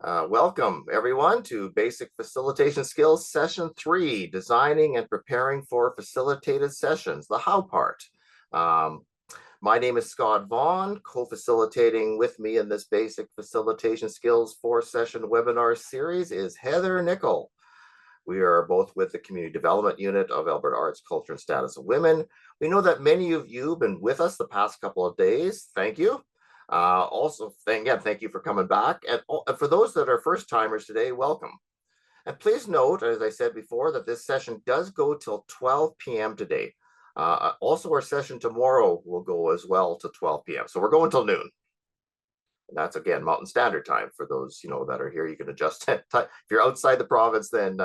Welcome everyone to Basic Facilitation Skills Session 3, Designing and Preparing for Facilitated Sessions, the how part. Um, my name is Scott Vaughn, co-facilitating with me in this Basic Facilitation Skills 4-session webinar series is Heather Nickel. We are both with the Community Development Unit of Alberta Arts, Culture and Status of Women. We know that many of you have been with us the past couple of days. Thank you. Also, thank you for coming back. And for those that are first timers today, welcome. And please note, as I said before, that this session does go till 12 p.m. today. Also, our session tomorrow will go as well to 12 p.m. So we're going till noon. And that's again Mountain Standard Time for those that are here. You can adjust it. If you're outside the province, then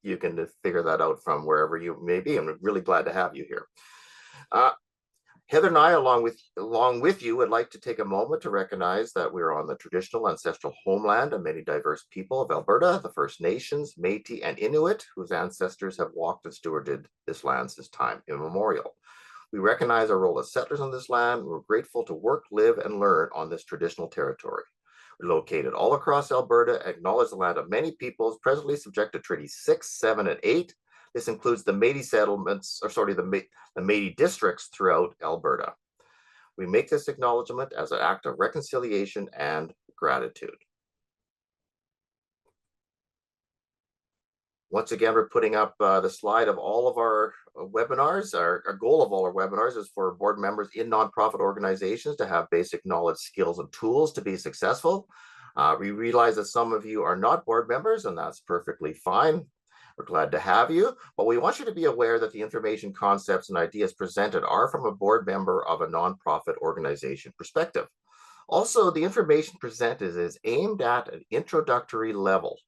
you can figure that out from wherever you may be. I'm really glad to have you here. Heather and I, along with you, would like to take a moment to recognize that we're on the traditional ancestral homeland of many diverse people of Alberta, the First Nations, Métis, and Inuit, whose ancestors have walked and stewarded this land since time immemorial. We recognize our role as settlers on this land. We're grateful to work, live, and learn on this traditional territory. We're located all across Alberta, acknowledge the land of many peoples, presently subject to Treaty 6, 7, and 8. This includes the Métis settlements, the Métis districts throughout Alberta. We make this acknowledgement as an act of reconciliation and gratitude. Once again, we're putting up the slide of all of our webinars. Our goal of all our webinars is for board members in nonprofit organizations to have basic knowledge, skills, and tools to be successful. We realize that some of you are not board members, and that's perfectly fine. We're glad to have you, but we want you to be aware that the information, concepts, and ideas presented are from a board member of a nonprofit organization perspective. Also, the information presented is aimed at an introductory level,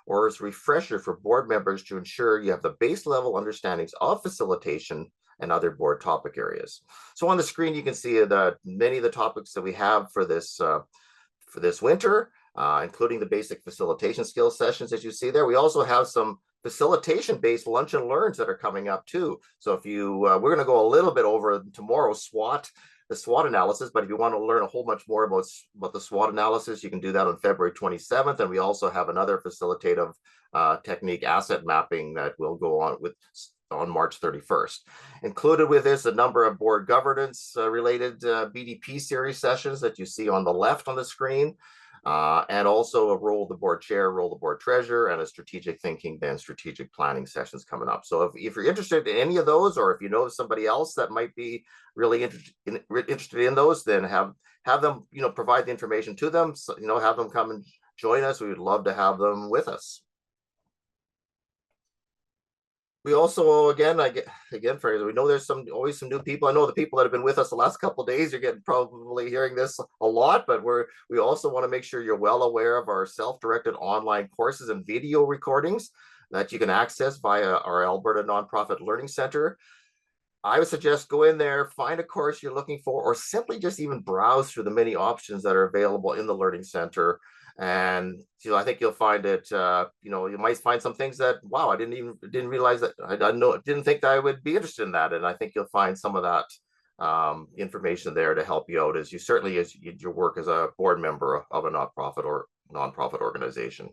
or as a refresher for board members to ensure you have the base level understandings of facilitation and other board topic areas. So on the screen, you can see many of the topics that we have for this winter, including the basic facilitation skills sessions as you see there. We also have some facilitation-based lunch and learns that are coming up too. So if you, we're going to go a little bit over tomorrow the SWOT analysis, but if you want to learn a whole much more about the SWOT analysis, you can do that on February 27th. And we also have another facilitative technique, asset mapping, that will go on March 31st. Included with this, a number of board governance related BDP series sessions that you see on the left on the screen. And also a role of the board chair, role of the board treasurer, and a strategic thinking, then strategic planning sessions coming up. So if you're interested in any of those, or if you know somebody else that might be really interested in those, then have them, provide the information to them, so, have them come and join us. We would love to have them with us. We also, we know there's always some new people. I know the people that have been with us the last couple of days, you're probably hearing this a lot, but we also want to make sure you're well aware of our self-directed online courses and video recordings that you can access via our Alberta Nonprofit Learning Center. I would suggest go in there, find a course you're looking for, or simply just even browse through the many options that are available in the Learning Center. And I think you'll find it. You might find some things that, wow, I didn't realize that. Didn't think that I would be interested in that. And I think you'll find some of that information there to help you out as your work as a board member of a nonprofit organization.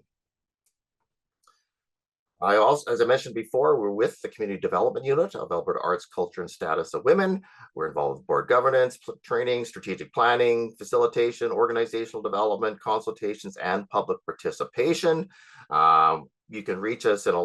As I mentioned before, we're with the Community Development Unit of Alberta Arts, Culture and Status of Women. We're involved with board governance, training, strategic planning, facilitation, organizational development, consultations, and public participation. You can reach us in a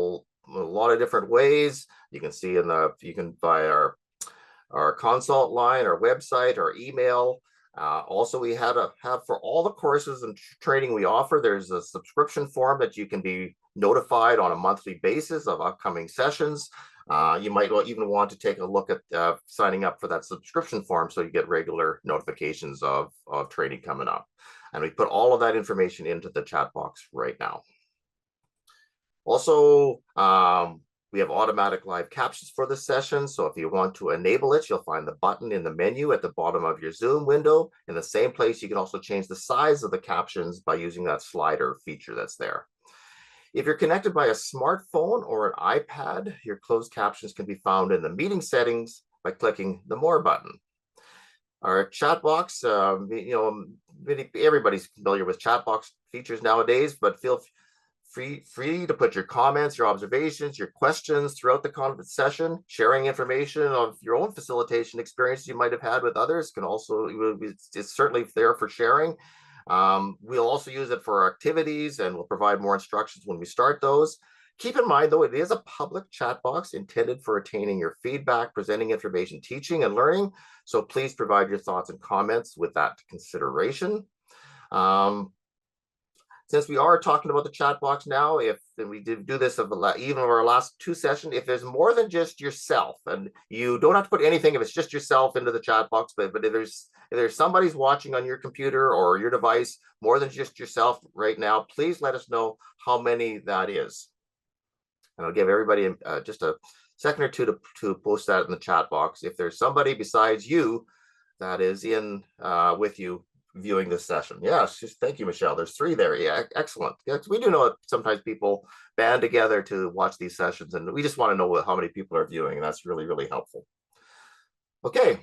lot of different ways. You can see you can buy our consult line, our website, our email. Also, we have for all the courses and training we offer, there's a subscription form that you can be notified on a monthly basis of upcoming sessions. You might even want to take a look at signing up for that subscription form so you get regular notifications of training coming up. And we put all of that information into the chat box right now. Also, we have automatic live captions for the session. So if you want to enable it, you'll find the button in the menu at the bottom of your Zoom window. In the same place, you can also change the size of the captions by using that slider feature that's there. If you're connected by a smartphone or an iPad, your closed captions can be found in the meeting settings by clicking the More button. Our chat box, everybody's familiar with chat box features nowadays, but feel free to put your comments, your observations, your questions throughout the conference session. Sharing information of your own facilitation experience you might have had with others can also, it's certainly there for sharing. We'll also use it for our activities, and we'll provide more instructions when we start those. Keep in mind, though, it is a public chat box intended for attaining your feedback, presenting information, teaching, and learning. So please provide your thoughts and comments with that consideration. Since we are talking about the chat box now, if we did do this even of our last two sessions, if there's more than just yourself, and you don't have to put anything if it's just yourself into the chat box, but if there's somebody's watching on your computer or your device more than just yourself right now, please let us know how many that is. And I'll give everybody just a second or two to post that in the chat box. If there's somebody besides you that is in with you viewing this session. Yes, thank you, Michelle. There's 3 there. Yeah, excellent. Yes, we do know that sometimes people band together to watch these sessions, and we just want to know how many people are viewing, and that's really, really helpful. Okay,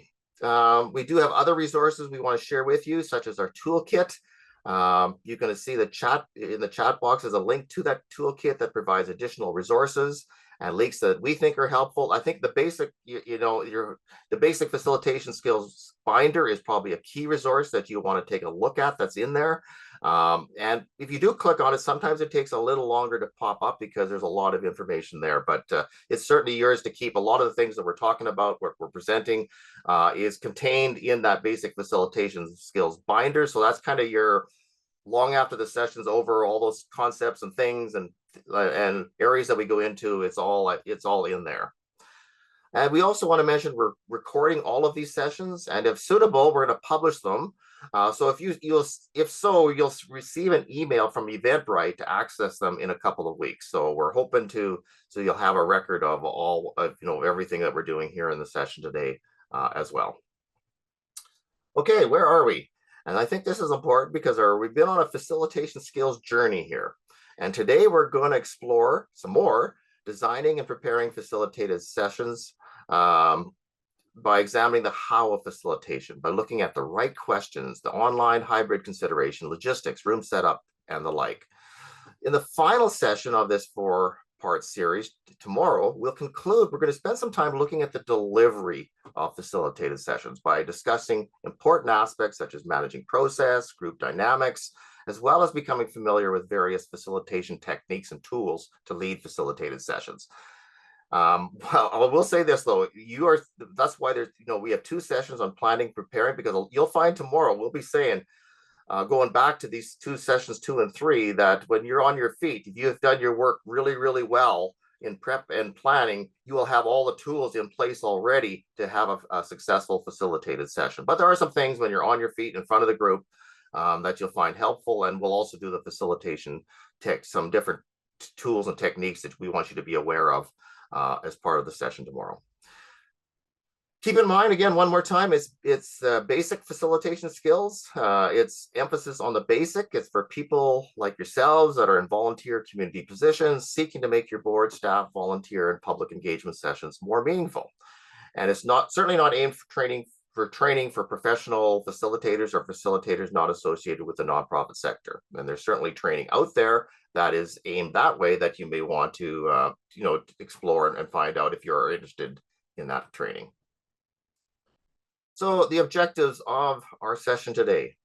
we do have other resources we want to share with you, such as our toolkit. You're going to see the chat in the chat box is a link to that toolkit that provides additional resources and links that we think are helpful. I think the basic, the basic facilitation skills binder is probably a key resource that you want to take a look at that's in there. And if you do click on it, sometimes it takes a little longer to pop up because there's a lot of information there, but it's certainly yours to keep. A lot of the things that we're talking about, what we're presenting, is contained in that basic facilitation skills binder. So that's kind of your, long after the session's over, all those concepts and things and areas that we go into, it's all in there. And we also want to mention we're recording all of these sessions, and if suitable, we're going to publish them. So you'll receive an email from Eventbrite to access them in a couple of weeks. So we're hoping so you'll have a record of all of everything that we're doing here in the session today as well. Okay, where are we? And I think this is important because we've been on a facilitation skills journey here. And today we're going to explore some more designing and preparing facilitated sessions by examining the how of facilitation, by looking at the right questions, the online hybrid consideration, logistics, room setup, and the like. In the final session of this 4-part series tomorrow, we're going to spend some time looking at the delivery of facilitated sessions by discussing important aspects such as managing process, group dynamics, as well as becoming familiar with various facilitation techniques and tools to lead facilitated sessions. Well, I will say this though, that's why there's, we have 2 sessions on planning, preparing, because you'll find tomorrow we'll be saying, going back to these 2 sessions 2 and 3, that when you're on your feet, if you have done your work really, really well in prep and planning, you will have all the tools in place already to have a successful facilitated session. But there are some things when you're on your feet in front of the group that you'll find helpful, and we'll also do the facilitation some different tools and techniques that we want you to be aware of as part of the session tomorrow. Keep in mind, again, one more time, it's basic facilitation skills. It's emphasis on the basic. It's for people like yourselves that are in volunteer community positions, seeking to make your board, staff, volunteer, and public engagement sessions more meaningful. And it's certainly not aimed for training for professional facilitators or facilitators not associated with the nonprofit sector. And there's certainly training out there that is aimed that way that you may want to explore and find out if you're interested in that training. So the objectives of our session today: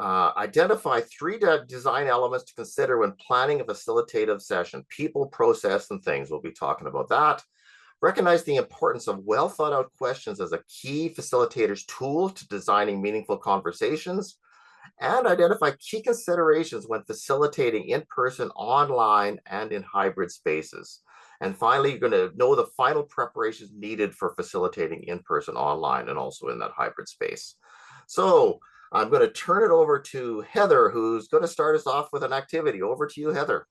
identify 3 design elements to consider when planning a facilitative session. People, process, and things. We'll be talking about that. Recognize the importance of well thought out questions as a key facilitator's tool to designing meaningful conversations. And identify key considerations when facilitating in person, online, and in hybrid spaces. And finally, you're going to know the final preparations needed for facilitating in person, online, and also in that hybrid space. So I'm going to turn it over to Heather, who's going to start us off with an activity. Over to you, Heather.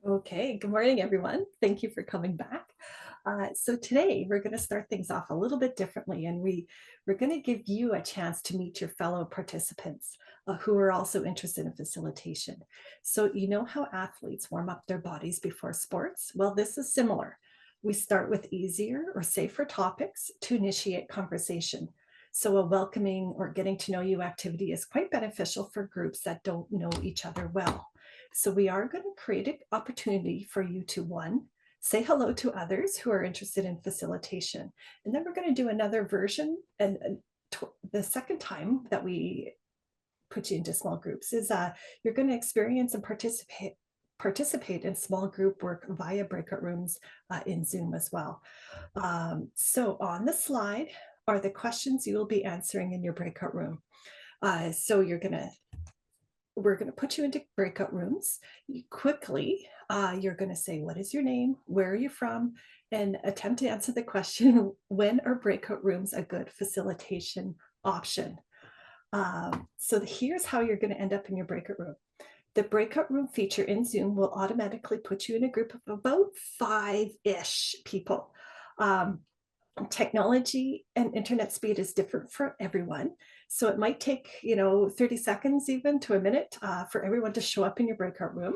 Okay, good morning, everyone. Thank you for coming back. So today we're going to start things off a little bit differently, and we're going to give you a chance to meet your fellow participants who are also interested in facilitation. So you know how athletes warm up their bodies before sports? Well, this is similar. We start with easier or safer topics to initiate conversation. So a welcoming or getting to know you activity is quite beneficial for groups that don't know each other well. So we are going to create an opportunity for you to, one, say hello to others who are interested in facilitation. And then we're going to do another version. And the second time that we put you into small groups is you're going to experience and participate in small group work via breakout rooms in Zoom as well. So on the slide are the questions you will be answering in your breakout room. So we're going to put you into breakout rooms. Quickly, you're going to say, what is your name? Where are you from? And attempt to answer the question, when are breakout rooms a good facilitation option? So here's how you're going to end up in your breakout room. The breakout room feature in Zoom will automatically put you in a group of about 5-ish people. Technology and internet speed is different for everyone. So it might take, 30 seconds even to a minute for everyone to show up in your breakout room.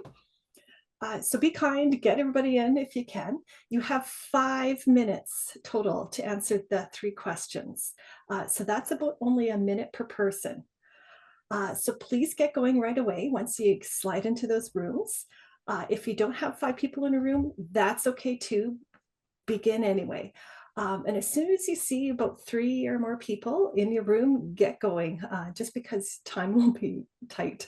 So be kind, get everybody in if you can. You have 5 minutes total to answer the 3 questions. So that's about only a minute per person. So please get going right away once you slide into those rooms. If you don't have 5 people in a room, that's okay too. Begin anyway. And as soon as you see about 3 or more people in your room, get going, just because time will be tight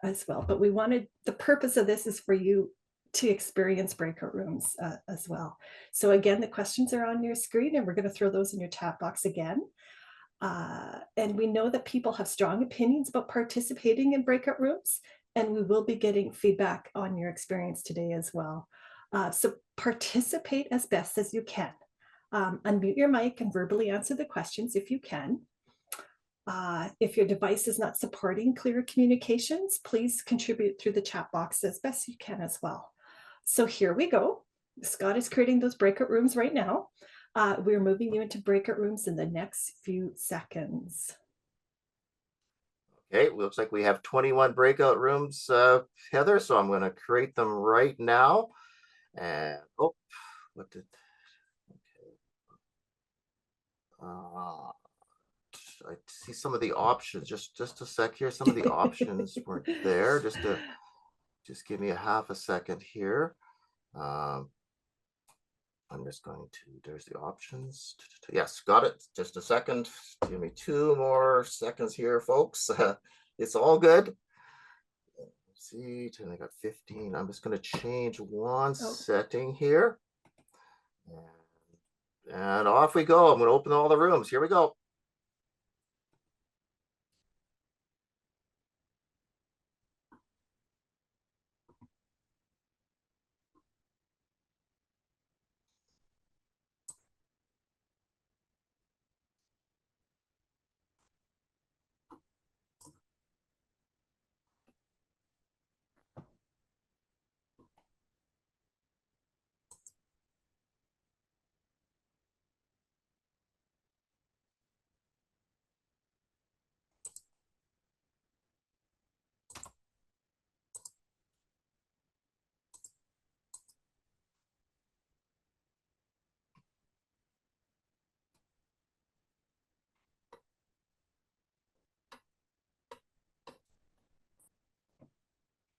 as well. But the purpose of this is for you to experience breakout rooms as well. So again, the questions are on your screen and we're going to throw those in your chat box again. And we know that people have strong opinions about participating in breakout rooms, and we will be getting feedback on your experience today as well. So participate as best as you can. Unmute your mic and verbally answer the questions if you can. If your device is not supporting clear communications, please contribute through the chat box as best you can as well. So here we go. Scott is creating those breakout rooms right now. We're moving you into breakout rooms in the next few seconds. Okay, looks like we have 21 breakout rooms, Heather, so I'm going to create them right now. And oh, what did I see some of the options, just a sec here. Some of the options weren't there. Just give me a half a second here. I'm just going to, there's the options. Yes, got it. Just a second. Give me 2 more seconds here, folks. It's all good. Let's see, I got 15. I'm just going to change one setting here. And off we go. I'm going to open all the rooms. Here we go.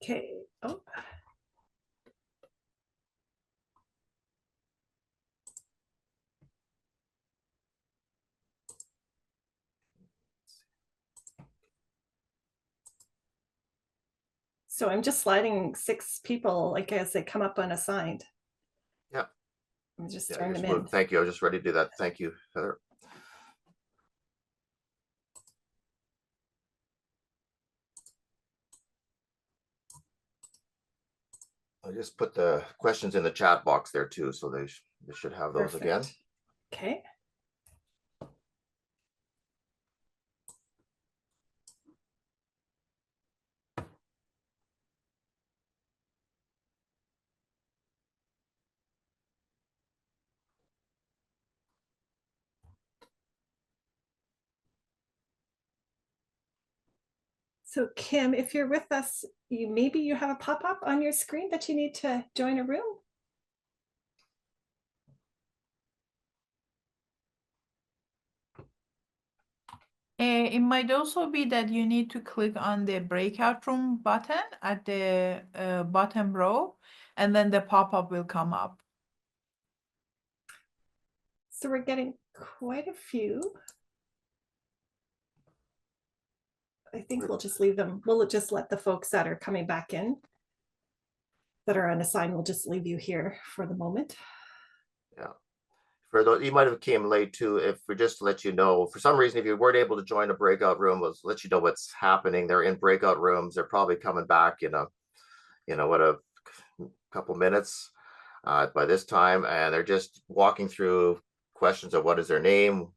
Okay. Oh. So I'm just sliding 6 people, like as they come up unassigned. Yeah. I'm just throwing them in. Thank you. I was just ready to do that. Thank you, Heather. I just put the questions in the chat box there too, so they should have those again. Okay. So Kim, if you're with us, maybe you have a pop-up on your screen that you need to join a room. It might also be that you need to click on the breakout room button at the bottom row, and then the pop-up will come up. So we're getting quite a few. I think we'll just leave them. We'll just let the folks that are coming back in that are unassigned, we'll just leave you here for the moment. Yeah. For those, you might have came late too. If we just to let you know, for some reason, if you weren't able to join a breakout room, we'll let you know what's happening. They're in breakout rooms. They're probably coming back in a, what, a couple minutes by this time, and they're just walking through questions of what is their name,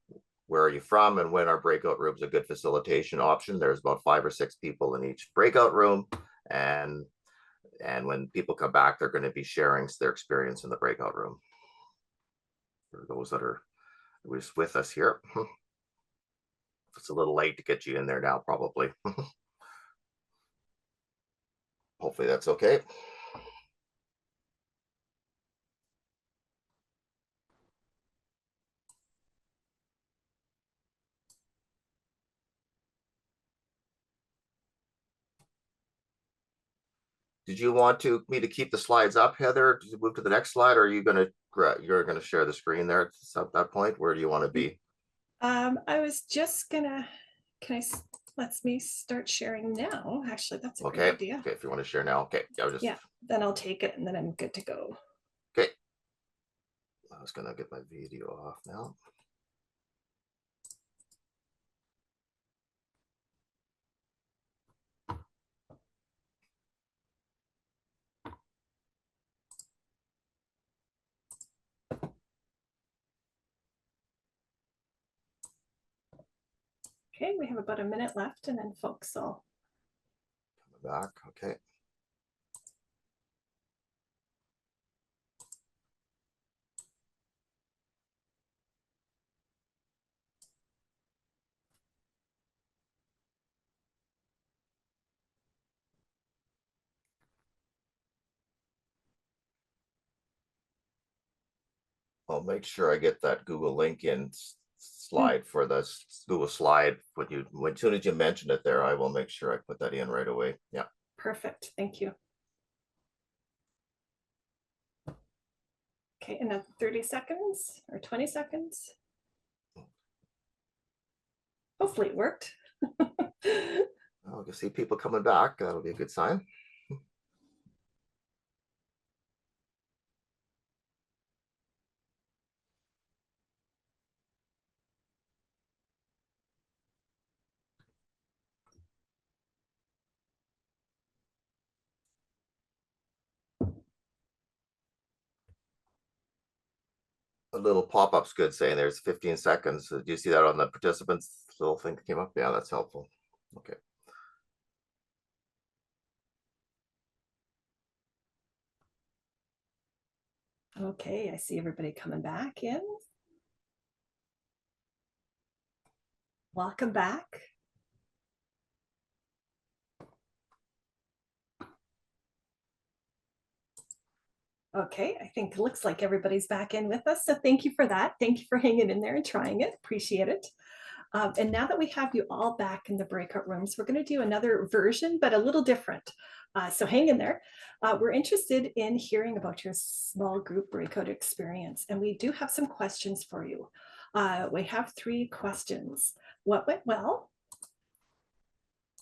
where are you from, and when our breakout room is a good facilitation option. There's about 5 or 6 people in each breakout room, and when people come back, they're going to be sharing their experience in the breakout room. For those that are with us here, it's a little late to get you in there now, probably. Hopefully that's okay. Did you want me to keep the slides up, Heather? Did you move to the next slide, or are you you're gonna share the screen there at that point? Where do you want to be? I was just gonna, lets me start sharing now. Actually, that's a great idea. Okay, if you want to share now, okay. Yeah, then I'll take it and then I'm good to go. Okay. I was gonna get my video off now. Okay, we have about a minute left and then folks will come back. Okay. I'll make sure I get that Google link in slide for the Google slide. As soon as you mention it there, I will make sure I put that in right away. Yeah. Perfect. Thank you. Okay, another 30 seconds or 20 seconds. Hopefully it worked. I can see people coming back. That'll be a good sign. A little pop-up's good saying there's 15 seconds. Do you see that on the participants little thing that came up? Yeah, that's helpful. Okay. Okay, I see everybody coming back in. Welcome back. Okay, I think it looks like everybody's back in with us. So thank you for that. Thank you for hanging in there and trying it. Appreciate it. And now that we have you all back in the breakout rooms, we're going to do another version, but a little different. So hang in there. We're interested in hearing about your small group breakout experience. And we do have some questions for you. We have 3 questions. What went well?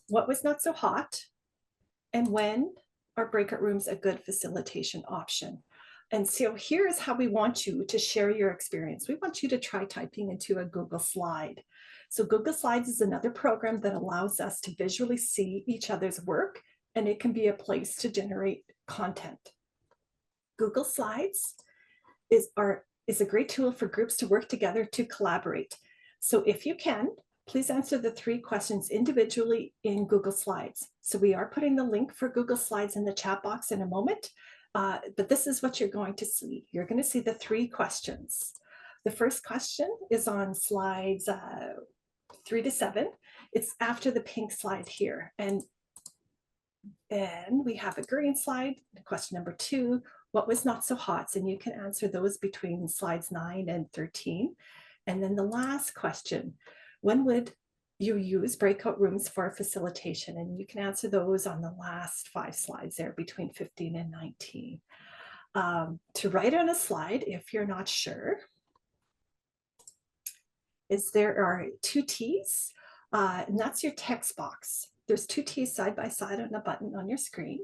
What was not so hot? And when are breakout rooms a good facilitation option? And so here's how we want you to share your experience. We want you to try typing into a Google slide. So Google Slides is another program that allows us to visually see each other's work, and it can be a place to generate content. Google Slides is a great tool for groups to work together to collaborate. So if you can, please answer the 3 questions individually in Google Slides. So we are putting the link for Google Slides in the chat box in a moment, but this is what you're going to see. You're going to see the 3 questions. The first question is on slides 3 to 7. It's after the pink slide here. And then we have a green slide, question number 2, what was not so hot? And you can answer those between slides 9 and 13. And then the last question, when would you use breakout rooms for facilitation, and you can answer those on the last 5 slides there between 15 and 19. To write on a slide, if you're not sure, is there are 2 T's, and that's your text box. There's 2 T's side by side on a button on your screen.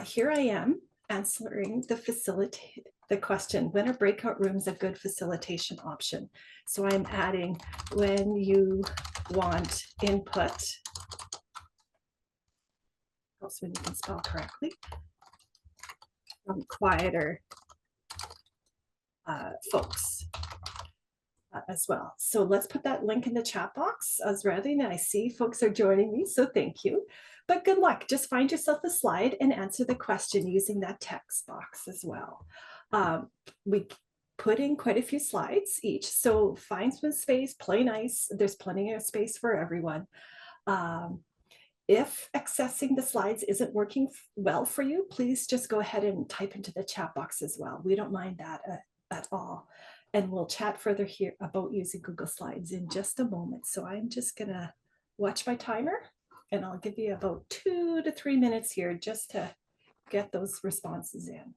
Here I am answering the question, when are breakout rooms a good facilitation option? So I'm adding when you want input, also when you can spell correctly, from quieter folks. As well. So let's put that link in the chat box, Azraeli, and I see folks are joining me, so thank you. But good luck. Just find yourself a slide and answer the question using that text box as well. We put in quite a few slides each, so find some space, play nice. There's plenty of space for everyone. If accessing the slides isn't working well for you, please just go ahead and type into the chat box as well. We don't mind that at all. And we'll chat further here about using Google Slides in just a moment. So I'm just gonna watch my timer, and I'll give you about 2 to 3 minutes here just to get those responses in.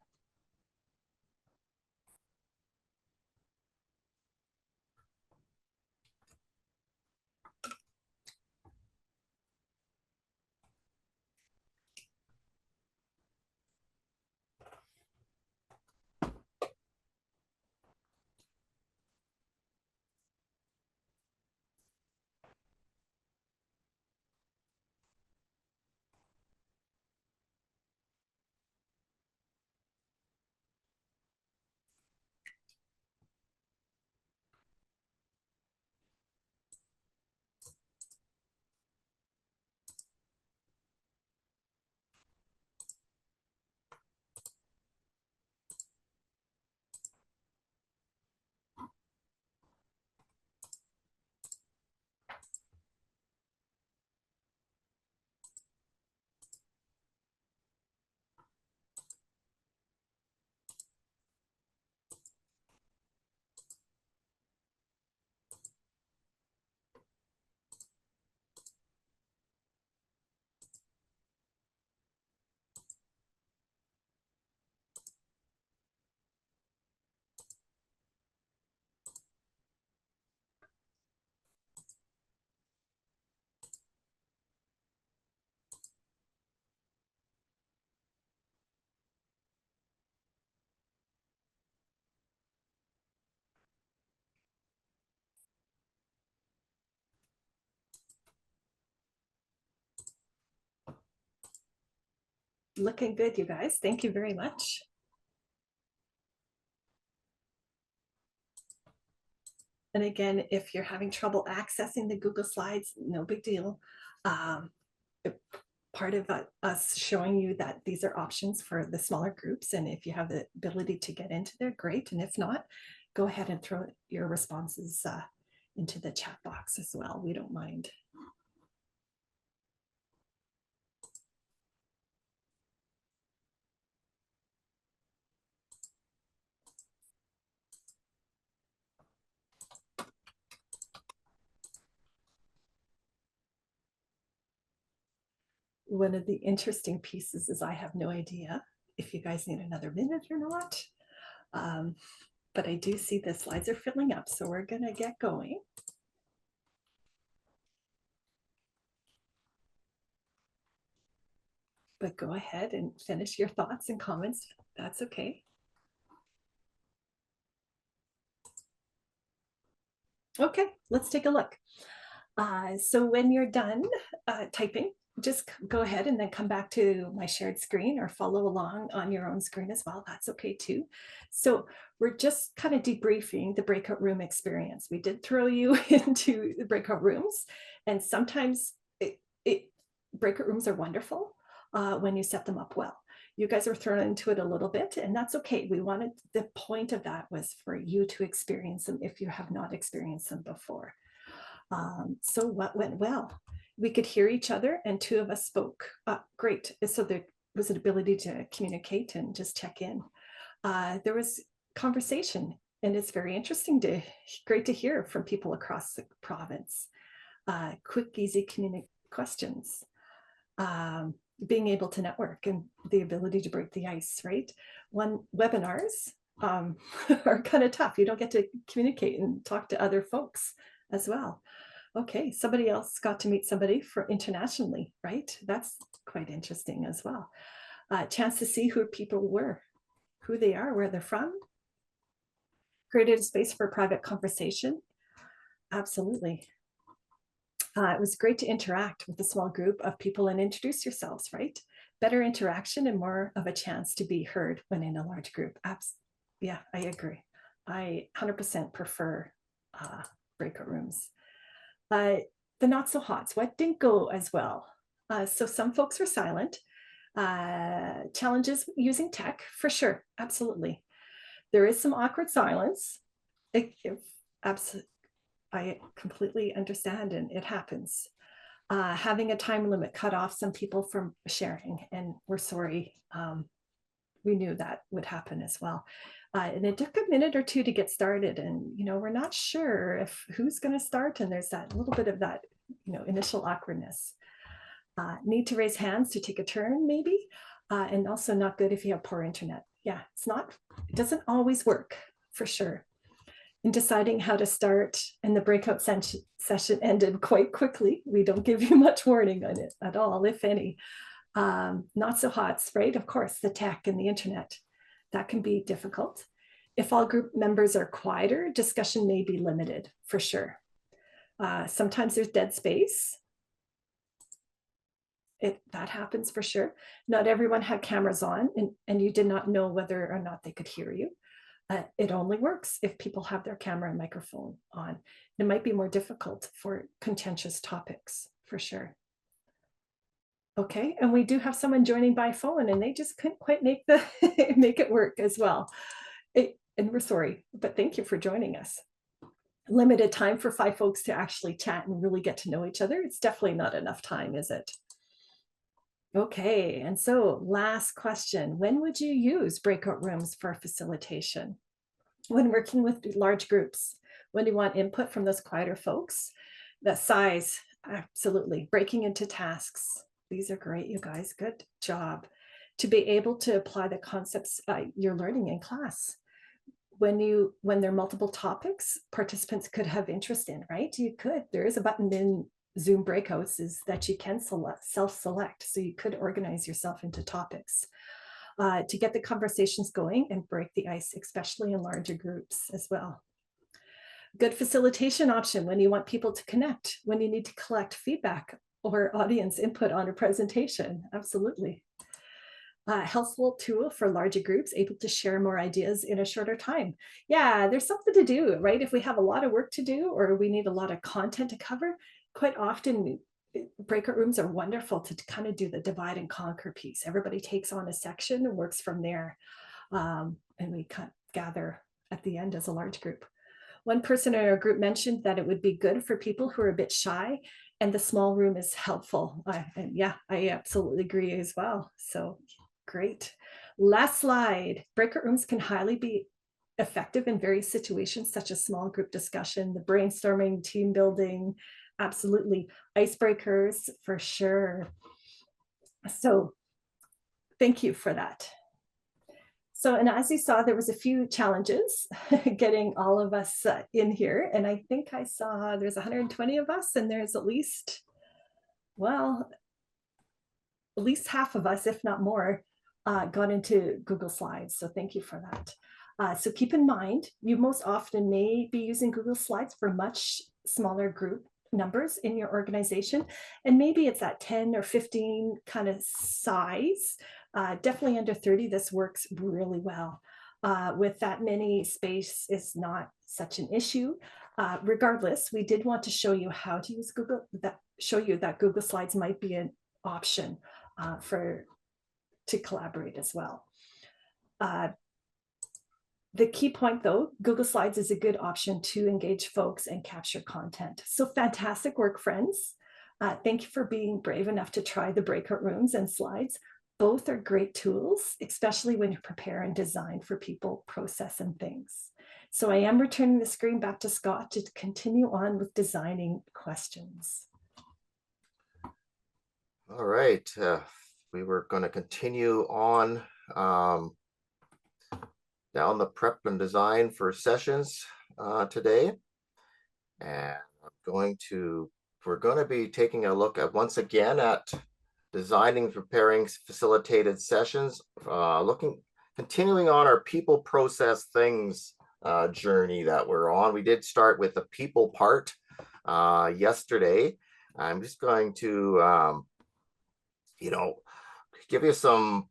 Looking good, you guys. Thank you very much. And again, if you're having trouble accessing the Google Slides, no big deal. Part of us showing you that these are options for the smaller groups, and if you have the ability to get into there, great. And if not, go ahead and throw your responses into the chat box as well. We don't mind. One of the interesting pieces is I have no idea if you guys need another minute or not. But I do see the slides are filling up, so we're gonna get going. But go ahead and finish your thoughts and comments. That's okay. Okay, let's take a look. So when you're done typing, just go ahead and then come back to my shared screen or follow along on your own screen as well. That's okay too. So we're just kind of debriefing the breakout room experience. We did throw you into the breakout rooms, and sometimes breakout rooms are wonderful when you set them up well. You guys are thrown into it a little bit, and that's okay. We wanted, the point of that was for you to experience them if you have not experienced them before. So what went well? We could hear each other, and 2 of us spoke. Great. So there was an ability to communicate and just check in. There was conversation, and it's very interesting great to hear from people across the province. quick, easy questions, being able to network and the ability to break the ice, right? Webinars are kind of tough. You don't get to communicate and talk to other folks as well. Okay, somebody else got to meet somebody for internationally, right? That's quite interesting as well. Chance to see who people were, who they are, where they're from. Created a space for private conversation. Absolutely. It was great to interact with a small group of people and introduce yourselves, right? Better interaction and more of a chance to be heard when in a large group. Yeah, I agree. I 100% prefer breakout rooms. The not so hots, what didn't go as well? So some folks were silent. Challenges using tech, for sure, absolutely. There is some awkward silence. I completely understand, and it happens. Having a time limit cut off some people from sharing, and we're sorry. We knew that would happen as well. And it took a minute or two to get started, and we're not sure if who's going to start, and there's that little bit of that initial awkwardness. Need to raise hands to take a turn, maybe, and also not good if you have poor internet. Yeah, it doesn't always work, for sure. In deciding how to start, and the breakout session ended quite quickly. We don't give you much warning on it at all, if any. Not so hot, right? Of course, the tech and the internet, that can be difficult. If all group members are quieter, discussion may be limited, for sure. Sometimes there's dead space. That happens for sure. Not everyone had cameras on, and you did not know whether or not they could hear you. It only works if people have their camera and microphone on. It might be more difficult for contentious topics, for sure. Okay, and we do have someone joining by phone, and they just couldn't quite make it work as well. And we're sorry, but thank you for joining us. Limited time for 5 folks to actually chat and really get to know each other. It's definitely not enough time, is it? Okay, and so last question. When would you use breakout rooms for facilitation? When working with large groups, when you want input from those quieter folks, the size, absolutely. Breaking into tasks. These are great, you guys. Good job. To be able to apply the concepts you're learning in class. When there are multiple topics, participants could have interest in, right? There is a button in Zoom breakouts is that you can self-select. So you could organize yourself into topics to get the conversations going and break the ice, especially in larger groups as well. Good facilitation option when you want people to connect, when you need to collect feedback or audience input on a presentation. Absolutely. Helpful tool for larger groups, able to share more ideas in a shorter time. Yeah, there's something to do, right? If we have a lot of work to do or we need a lot of content to cover, quite often breakout rooms are wonderful to kind of do the divide and conquer piece. Everybody takes on a section and works from there. And we kind of gather at the end as a large group. One person in our group mentioned that it would be good for people who are a bit shy, and the small room is helpful. And yeah, I absolutely agree as well. So great. Last slide. Breakout rooms can highly be effective in various situations, such as small group discussion, the brainstorming, team building, absolutely. Icebreakers, for sure. So thank you for that. So, and as you saw, there was a few challenges getting all of us in here. And I think I saw there's 120 of us, and there's at least half of us, if not more, got into Google Slides. So thank you for that. So keep in mind, you most often may be using Google Slides for much smaller group numbers in your organization. And maybe it's at 10 or 15 kind of size. Definitely under 30, this works really well. With that many, space is not such an issue. Regardless, we did want to show you how to use Google, show you that Google Slides might be an option to collaborate as well. The key point though, Google Slides is a good option to engage folks and capture content. So fantastic work, friends. Thank you for being brave enough to try the breakout rooms and slides. Both are great tools, especially when you prepare and design for people, process, and things. So I am returning the screen back to Scott to continue on with designing questions. All right, we were going to continue on down the prep and design for sessions today. And we're going to be taking a look at, once again, at designing, preparing facilitated sessions, continuing on our people, process, things journey that we're on. We did start with the people part yesterday. I'm just going to, give you some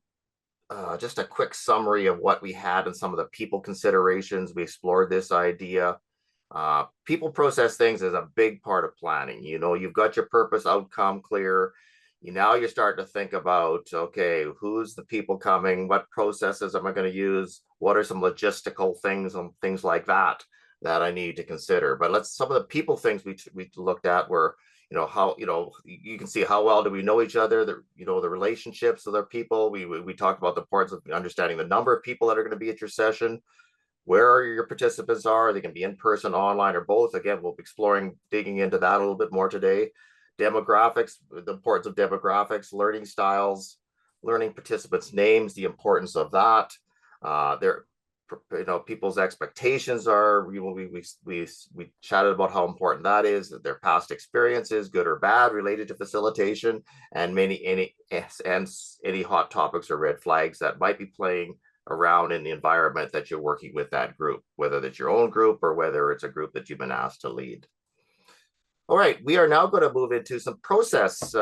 just a quick summary of what we had and some of the people considerations. We explored this idea. People, process, things is a big part of planning. You've got your purpose, outcome clear. Now you're starting to think about, okay, who's the people coming? What processes am I going to use? What are some logistical things and things like that I need to consider? But some of the people things we looked at were, how, you can see how well do we know each other, the relationships of their people. We talked about the importance of understanding the number of people that are going to be at your session, where your participants are. They can be in person, online, or both. Again, we'll be digging into that a little bit more today. Demographics, the importance of demographics, learning styles, learning participants' names, the importance of that. People's expectations are. We chatted about how important that is. That their past experiences, good or bad, related to facilitation, and any hot topics or red flags that might be playing around in the environment that you're working with that group, whether that's your own group or whether it's a group that you've been asked to lead. All right, we are now going to move into some process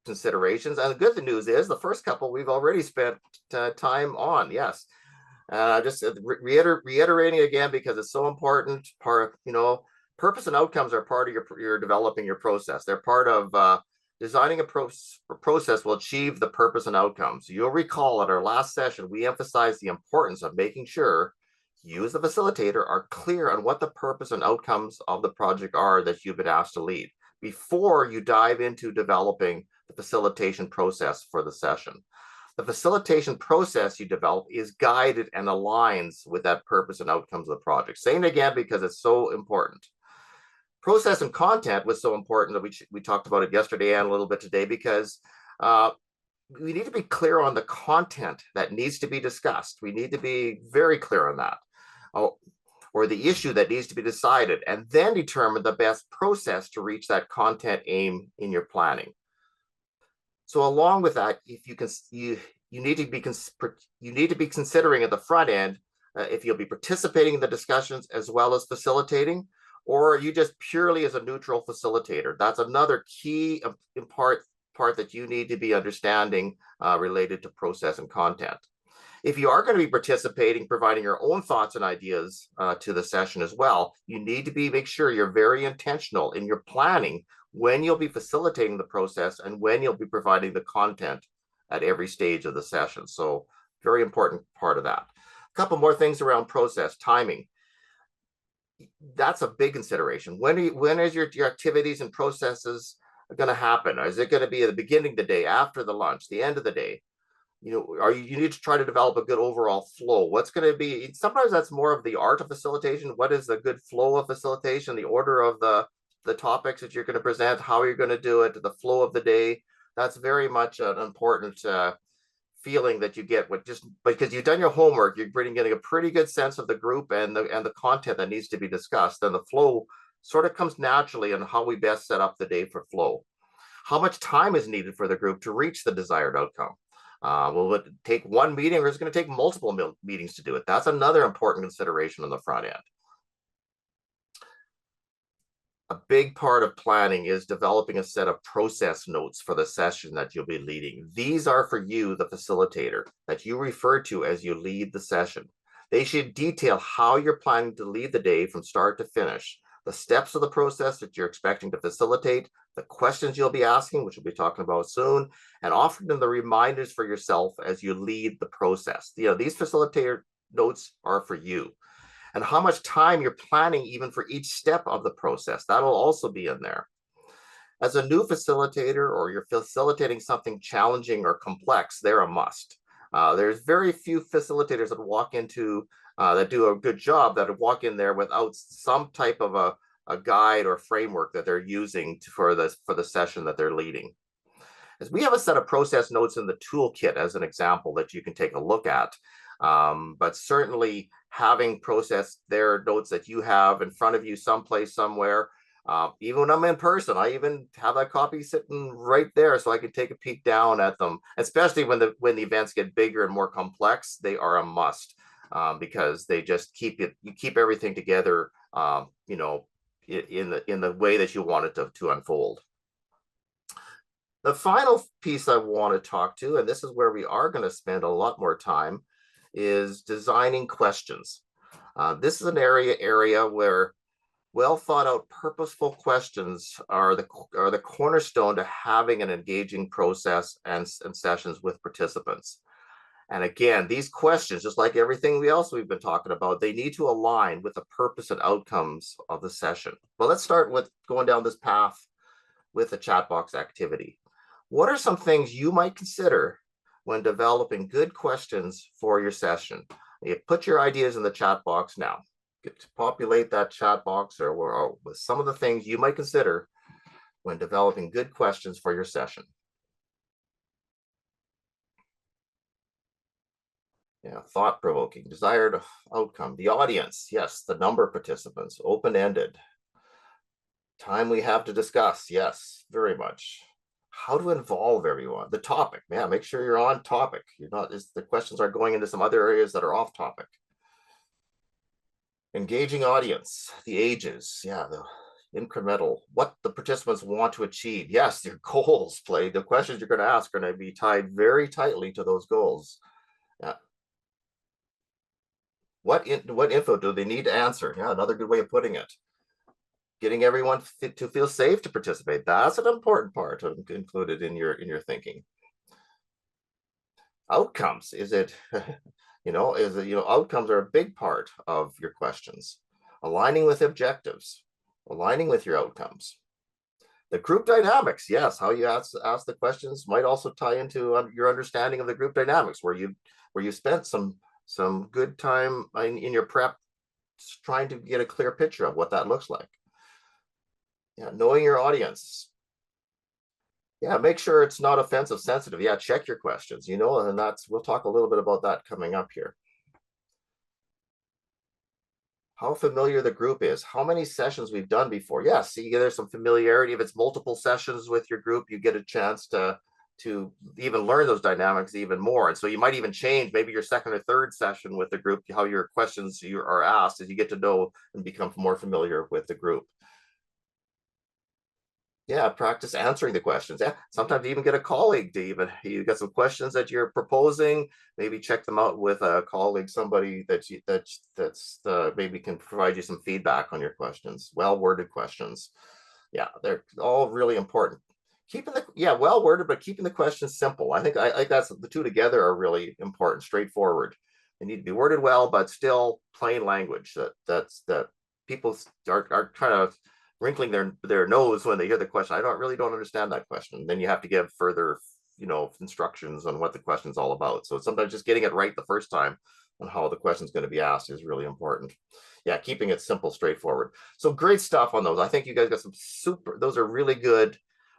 considerations. And the good news is the first couple we've already spent time on. Yes. Just reiterating again, because it's so important. Purpose and outcomes are part of your developing your process. They're part of designing a process will achieve the purpose and outcomes. You'll recall at our last session, we emphasized the importance of making sure you as the facilitator are clear on what the purpose and outcomes of the project are that you've been asked to lead before you dive into developing the facilitation process for the session. The facilitation process you develop is guided and aligns with that purpose and outcomes of the project. Saying it again because it's so important. Process and content was so important that we talked about it yesterday and a little bit today, because we need to be clear on the content that needs to be discussed. We need to be very clear on that, or the issue that needs to be decided, and then determine the best process to reach that content aim in your planning. So along with that, if you need to be considering at the front end if you'll be participating in the discussions as well as facilitating, or are you just purely as a neutral facilitator? That's another key part that you need to be understanding related to process and content. If you are going to be participating, providing your own thoughts and ideas to the session as well, you need to make sure you're very intentional in your planning when you'll be facilitating the process and when you'll be providing the content at every stage of the session. So very important part of that. A couple more things around process, timing. That's a big consideration. When is your activities and processes going to happen? Is it going to be at the beginning of the day, after the lunch, the end of the day? You need to try to develop a good overall flow. What's going to be, sometimes that's more of the art of facilitation. What is the good flow of facilitation, the order of the topics that you're going to present, how you're going to do it, the flow of the day. That's very much an important feeling that you get just because you've done your homework. You're getting a pretty good sense of the group and the content that needs to be discussed. And the flow sort of comes naturally on how we best set up the day for flow. How much time is needed for the group to reach the desired outcome? Will it take one meeting, or is it going to take multiple meetings to do it? That's another important consideration on the front end. A big part of planning is developing a set of process notes for the session that you'll be leading. These are for you, the facilitator, that you refer to as you lead the session. They should detail how you're planning to lead the day from start to finish, the steps of the process that you're expecting to facilitate, the questions you'll be asking, which we'll be talking about soon, and offering them the reminders for yourself as you lead the process. These facilitator notes are for you. And how much time you're planning even for each step of the process. That'll also be in there. As a new facilitator, or you're facilitating something challenging or complex, they're a must. There's very few facilitators that walk into that do a good job that walk in there without some type of a guide or framework that they're using for the session that they're leading. As we have a set of process notes in the toolkit as an example that you can take a look at. But certainly having process their notes that you have in front of you someplace somewhere. Even when I'm in person, I even have that copy sitting right there so I can take a peek down at them, especially when the events get bigger and more complex. They are a must because they just you keep everything together, you know, in the way that you want it to unfold. The final piece I want to talk to, and this is where we are going to spend a lot more time, is designing questions. This is an area where well thought out, purposeful questions are the cornerstone to having an engaging process and sessions with participants. And again, these questions, just like everything else we've been talking about, they need to align with the purpose and outcomes of the session. Well, let's start with going down this path with the chat box activity. What are some things you might consider when developing good questions for your session? You put your ideas in the chat box now. Get to populate that chat box or with some of the things you might consider when developing good questions for your session. Yeah, thought-provoking, desired outcome, the audience, yes, the number of participants, open-ended. Time we have to discuss, yes, very much. How to involve everyone, the topic, yeah, make sure you're on topic. You're not, the questions are going into some other areas that are off topic. Engaging audience, the ages, yeah, the incremental, what the participants want to achieve. Yes, their goals play. The questions you're going to ask are going to be tied very tightly to those goals. Yeah. What info do they need to answer? Yeah, another good way of putting it. Getting everyone to feel safe to participate. That's an important part included in your thinking. Outcomes, is it, outcomes are a big part of your questions. Aligning with objectives, aligning with your outcomes. The group dynamics, yes, how you ask the questions might also tie into your understanding of the group dynamics, where you spent some good time in your prep trying to get a clear picture of what that looks like. Yeah, knowing your audience. Yeah, make sure it's not offensive, sensitive. Yeah, check your questions, and we'll talk a little bit about that coming up here. How familiar the group is, how many sessions we've done before. Yeah, see, there's some familiarity. If it's multiple sessions with your group, you get a chance to even learn those dynamics even more. And so you might even change maybe your second or third session with the group, how your questions are asked, as you get to know and become more familiar with the group. Yeah, practice answering the questions. Yeah, sometimes you even get a colleague to you got some questions that you're proposing, maybe check them out with a colleague, somebody that's maybe can provide you some feedback on your questions. Well-worded questions. Yeah, they're all really important. Well-worded, but keeping the questions simple. I think that's the two together are really important, straightforward. They need to be worded well, but still plain language that people are trying to wrinkling their nose when they hear the question. I don't understand that question. Then you have to give further, instructions on what the question's all about. So sometimes just getting it right the first time on how the question's going to be asked is really important. Yeah, keeping it simple, straightforward. So great stuff on those. I think you guys got those are really good,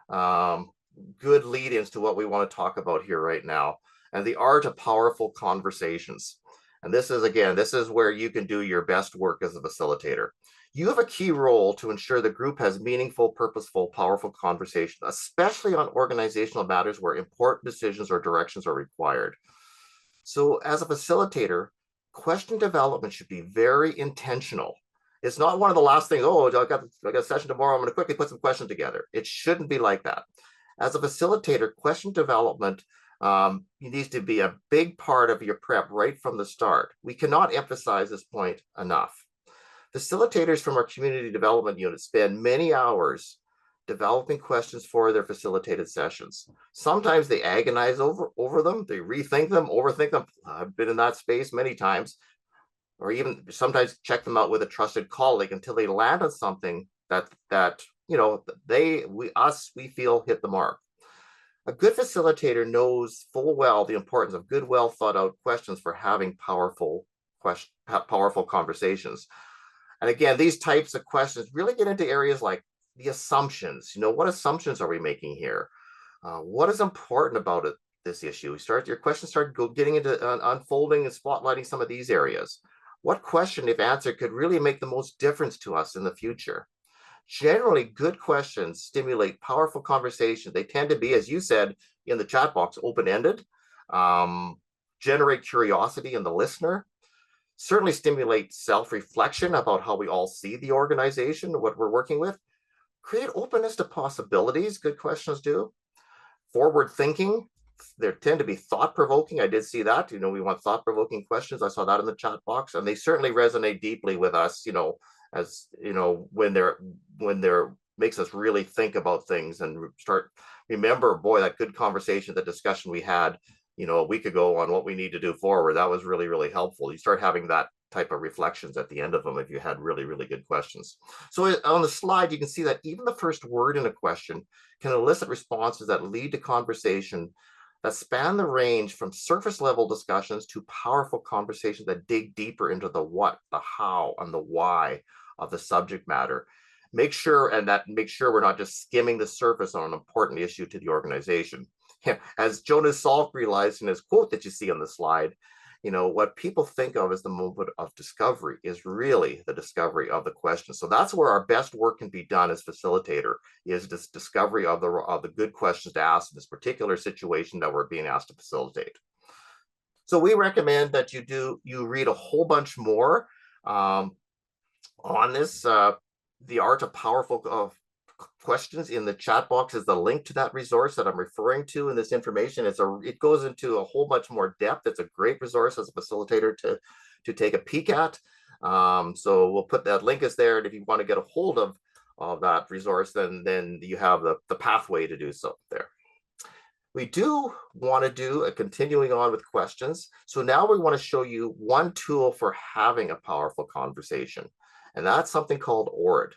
good lead-ins to what we want to talk about here right now. And the art of powerful conversations. And this is where you can do your best work as a facilitator. You have a key role to ensure the group has meaningful, purposeful, powerful conversation, especially on organizational matters where important decisions or directions are required. So as a facilitator, question development should be very intentional. It's not one of the last things, I got a session tomorrow, I'm going to quickly put some questions together. It shouldn't be like that. As a facilitator, question development needs to be a big part of your prep right from the start. We cannot emphasize this point enough. Facilitators from our community development unit spend many hours developing questions for their facilitated sessions. Sometimes they agonize over them, they rethink them, overthink them. I've been in that space many times, or even sometimes check them out with a trusted colleague until they land on something that we feel hit the mark. A good facilitator knows full well the importance of good, well thought out questions for having powerful conversations. And again, these types of questions really get into areas like the assumptions. What assumptions are we making here? What is important about it, this issue? Your questions start getting into unfolding and spotlighting some of these areas. What question, if answered, could really make the most difference to us in the future? Generally, good questions stimulate powerful conversation. They tend to be, as you said in the chat box, open-ended, generate curiosity in the listener, certainly stimulate self-reflection about how we all see the organization, what we're working with, create openness to possibilities, good questions do, forward thinking, there tend to be thought-provoking. I did see that, we want thought-provoking questions. I saw that in the chat box, and they certainly resonate deeply with us, as when they're makes us really think about things and start remember, boy, that good conversation, the discussion we had a week ago on what we need to do forward. That was really, really helpful. You start having that type of reflections at the end of them if you had really, really good questions. So on the slide, you can see that even the first word in a question can elicit responses that lead to conversation that span the range from surface level discussions to powerful conversations that dig deeper into the what, the how, and the why of the subject matter. Make sure we're not just skimming the surface on an important issue to the organization. As Jonas Salk realized in his quote that you see on the slide, what people think of as the moment of discovery is really the discovery of the question. So that's where our best work can be done as facilitator, is this discovery of the good questions to ask in this particular situation that we're being asked to facilitate. So we recommend that you read a whole bunch more on this, the art of powerful questions. In the chat box is the link to that resource that I'm referring to in this information. It goes into a whole bunch more depth. It's a great resource as a facilitator to take a peek at. So we'll put that link is there, and if you want to get a hold of that resource, then you have the pathway to do so there. We do want to do a continuing on with questions. So now we want to show you one tool for having a powerful conversation, and that's something called ORD.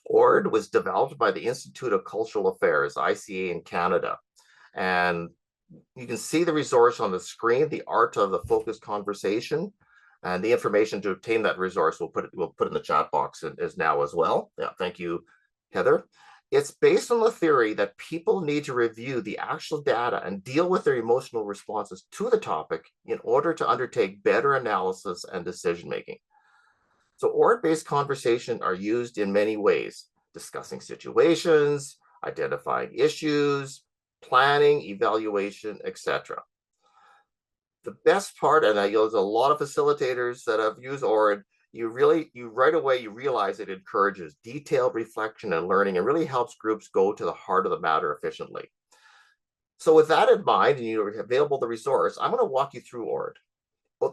ORD was developed by the Institute of Cultural Affairs, ICA, in Canada. And you can see the resource on the screen, the art of the focused conversation, and the information to obtain that resource we'll put in the chat box as now as well. Yeah, thank you, Heather. It's based on the theory that people need to review the actual data and deal with their emotional responses to the topic in order to undertake better analysis and decision-making. So ORD-based conversation are used in many ways: discussing situations, identifying issues, planning, evaluation, etc. The best part, and there's a lot of facilitators that have used ORD, you right away you realize it encourages detailed reflection and learning, and really helps groups go to the heart of the matter efficiently. So with that in mind, and you're available the resource, I'm going to walk you through ORD.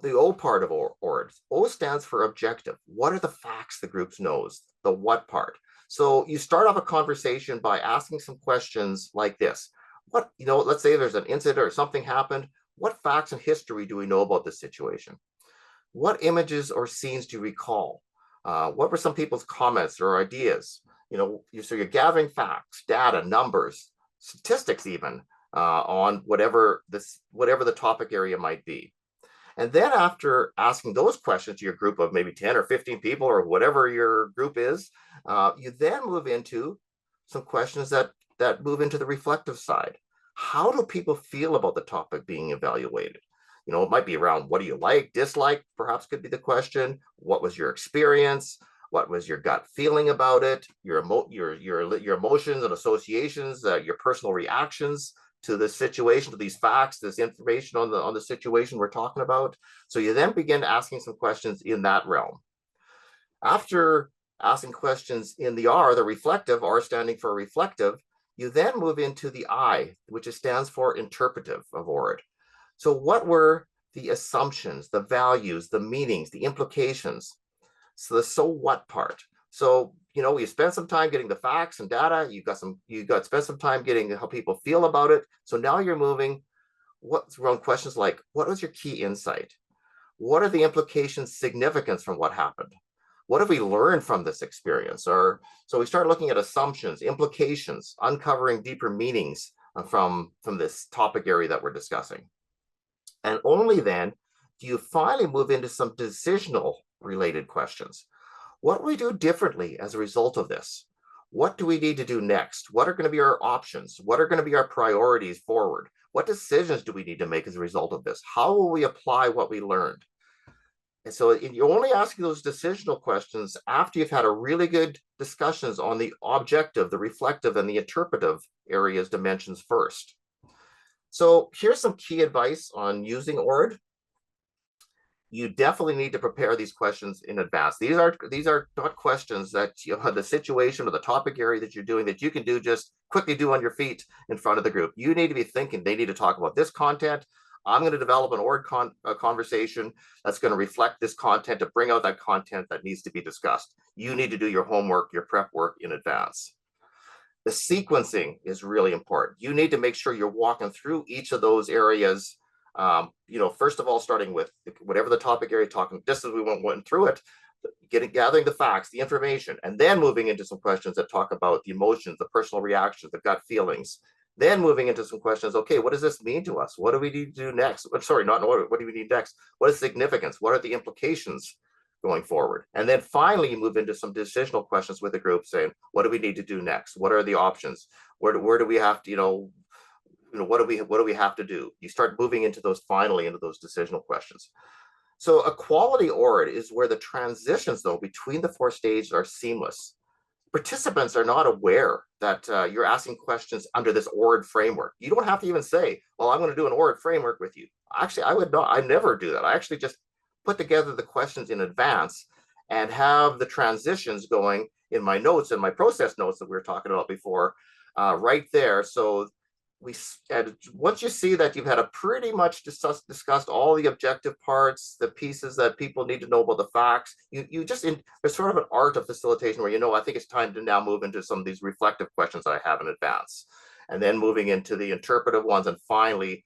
The O part of ORD. O stands for objective. What are the facts the group knows? The what part. So you start off a conversation by asking some questions like this. Let's say there's an incident or something happened. What facts and history do we know about this situation? What images or scenes do you recall? What were some people's comments or ideas? So you're gathering facts, data, numbers, statistics even on whatever the topic area might be. And then after asking those questions to your group of maybe 10 or 15 people or whatever your group is, you then move into some questions that move into the reflective side. How do people feel about the topic being evaluated? It might be around, what do you like, dislike, perhaps could be the question. What was your experience? What was your gut feeling about it? Your emotions and associations, your personal reactions to this situation, to these facts, this information on the situation we're talking about. So you then begin asking some questions in that realm. After asking questions in the R, the reflective, R standing for reflective, you then move into the I, which stands for interpretive of ORD. So what were the assumptions, the values, the meanings, the implications? So the so what part. So, you spend some time getting the facts and data. You got spend some time getting how people feel about it. So now you're moving around questions like, what was your key insight? What are the implications, significance from what happened? What have we learned from this experience? Or so we start looking at assumptions, implications, uncovering deeper meanings from this topic area that we're discussing. And only then do you finally move into some decisional related questions. What do we do differently as a result of this? What do we need to do next? What are going to be our options? What are going to be our priorities forward? What decisions do we need to make as a result of this? How will we apply what we learned? And so you're only asking those decisional questions after you've had a really good discussions on the objective, the reflective, and the interpretive areas dimensions first. So here's some key advice on using ORD. You definitely need to prepare these questions in advance. These are not questions that you know the situation or the topic area that you're doing that you can do just quickly do on your feet in front of the group. You need to be thinking they need to talk about this content. I'm going to develop an ORD conversation that's going to reflect this content to bring out that content that needs to be discussed. You need to do your homework, your prep work in advance. The sequencing is really important. You need to make sure you're walking through each of those areas. First of all, starting with whatever the topic area, talking just as we went through it, gathering the facts, the information, and then moving into some questions that talk about the emotions, the personal reactions, the gut feelings. Then moving into some questions. Okay, what does this mean to us? What do we need to do next? Sorry, not what do we need next? What is significance? What are the implications going forward? And then finally, you move into some decisional questions with the group saying, what do we need to do next? What are the options? Where do we have to, what do we have to do? You start moving into those decisional questions. So a quality ORD is where the transitions though between the four stages are seamless. Participants are not aware that you're asking questions under this ORD framework. You don't have to even say, well, I'm going to do an ORD framework with you. Actually, I never do that. I actually just put together the questions in advance and have the transitions going in my notes and my process notes that we were talking about before right there. So once you see that you've had a pretty much discussed all the objective parts, the pieces that people need to know about the facts, there's sort of an art of facilitation where, I think it's time to now move into some of these reflective questions that I have in advance, and then moving into the interpretive ones, and finally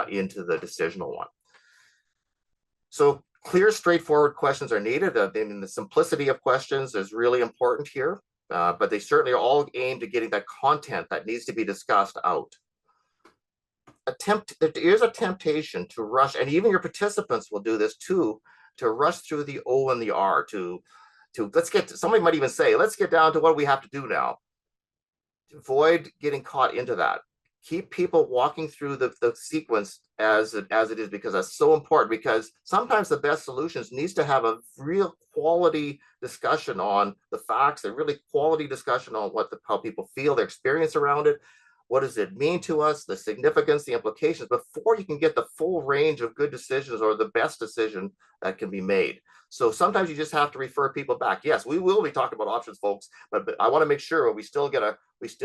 into the decisional one. So clear, straightforward questions are needed. The simplicity of questions is really important here, but they certainly are all aimed at getting that content that needs to be discussed out. There is a temptation to rush, and even your participants will do this too, to rush through the O and the R somebody might even say, let's get down to what we have to do now. Avoid getting caught into that. Keep people walking through the sequence as it is, because that's so important, because sometimes the best solutions needs to have a real quality discussion on the facts, a really quality discussion on how people feel, their experience around it. What does it mean to us, the significance, the implications, before you can get the full range of good decisions or the best decision that can be made. So sometimes you just have to refer people back. Yes, we will be talking about options, folks, but I want to make sure we still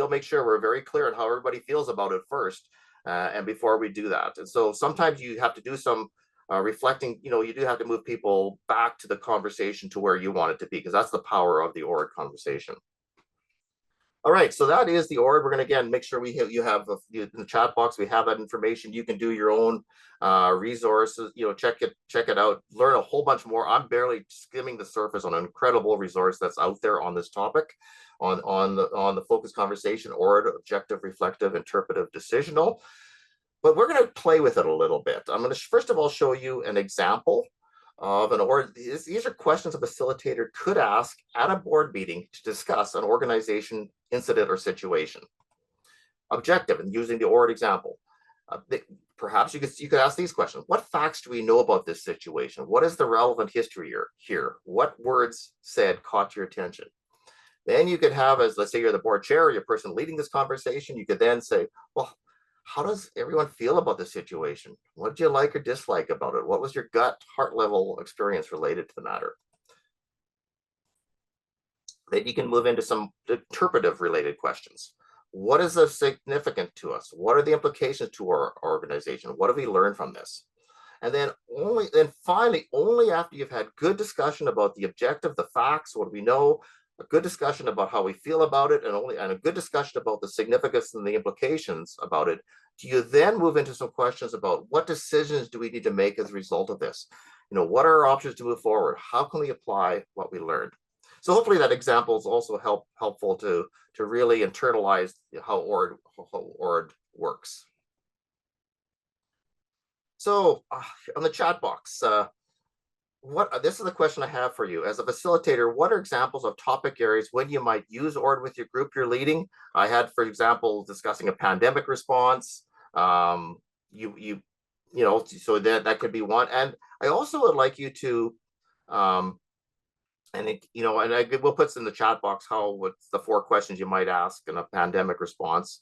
make sure we're very clear on how everybody feels about it first, and before we do that. And so sometimes you have to do some reflecting. You do have to move people back to the conversation to where you want it to be, because that's the power of the ORD conversation. All right, so that is the ORD. We're going to, again, make sure you have in the chat box, we have that information. You can do your own resources, check it out, learn a whole bunch more. I'm barely skimming the surface on an incredible resource that's out there on this topic, on the focus conversation, ORD, objective, reflective, interpretive, decisional. But we're going to play with it a little bit. I'm going to first of all show you an example of an ORD. These are questions a facilitator could ask at a board meeting to discuss an organization, incident, or situation. Objective, and using the ORD example, perhaps you could ask these questions. What facts do we know about this situation? What is the relevant history here? What words said caught your attention? Then you could have, as let's say you're the board chair or your person leading this conversation, you could then say, well, how does everyone feel about the situation? What did you like or dislike about it? What was your gut, heart level experience related to the matter? Then you can move into some interpretive related questions. What is the significant to us? What are the implications to our organization? What have we learned from this? And then finally, only after you've had good discussion about the objective, the facts, what do we know, a good discussion about how we feel about it, and a good discussion about the significance and the implications about it, do you then move into some questions about what decisions do we need to make as a result of this? what are our options to move forward? How can we apply what we learned? So hopefully that example is also helpful to really internalize how ORD works. So on the chat box, this is the question I have for you. As a facilitator, what are examples of topic areas when you might use ORD with your group you're leading? I had, for example, discussing a pandemic response. So that could be one. And I also would like you to, we'll put this in the chat box, what's the 4 questions you might ask in a pandemic response.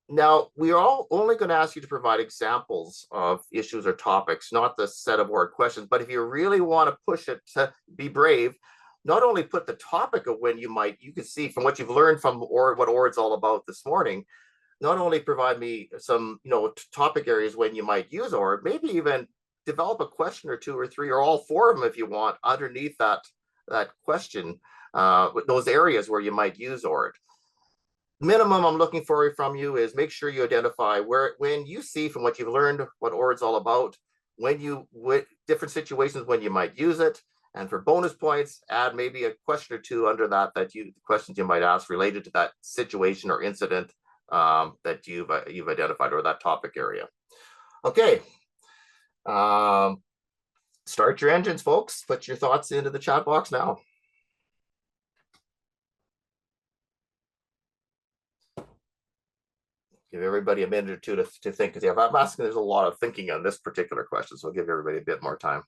Now, we are all only going to ask you to provide examples of issues or topics, not the set of ORD questions. But if you really want to push it, to be brave, not only put the topic of when you can see from what you've learned from what ORD's all about this morning, not only provide me some, topic areas when you might use ORD, maybe even develop a question or 2 or 3 or all 4 of them if you want underneath that question, with those areas where you might use ORD. Minimum I'm looking for from you is make sure you identify when you see from what you've learned what ORD's all about, different situations when you might use it, and for bonus points, add maybe a question or 2 under questions you might ask related to that situation or incident that you've identified, or that topic area. Okay. Start your engines, folks. Put your thoughts into the chat box now. Give everybody a minute or 2 to think, because I'm asking, there's a lot of thinking on this particular question, so I'll give everybody a bit more time.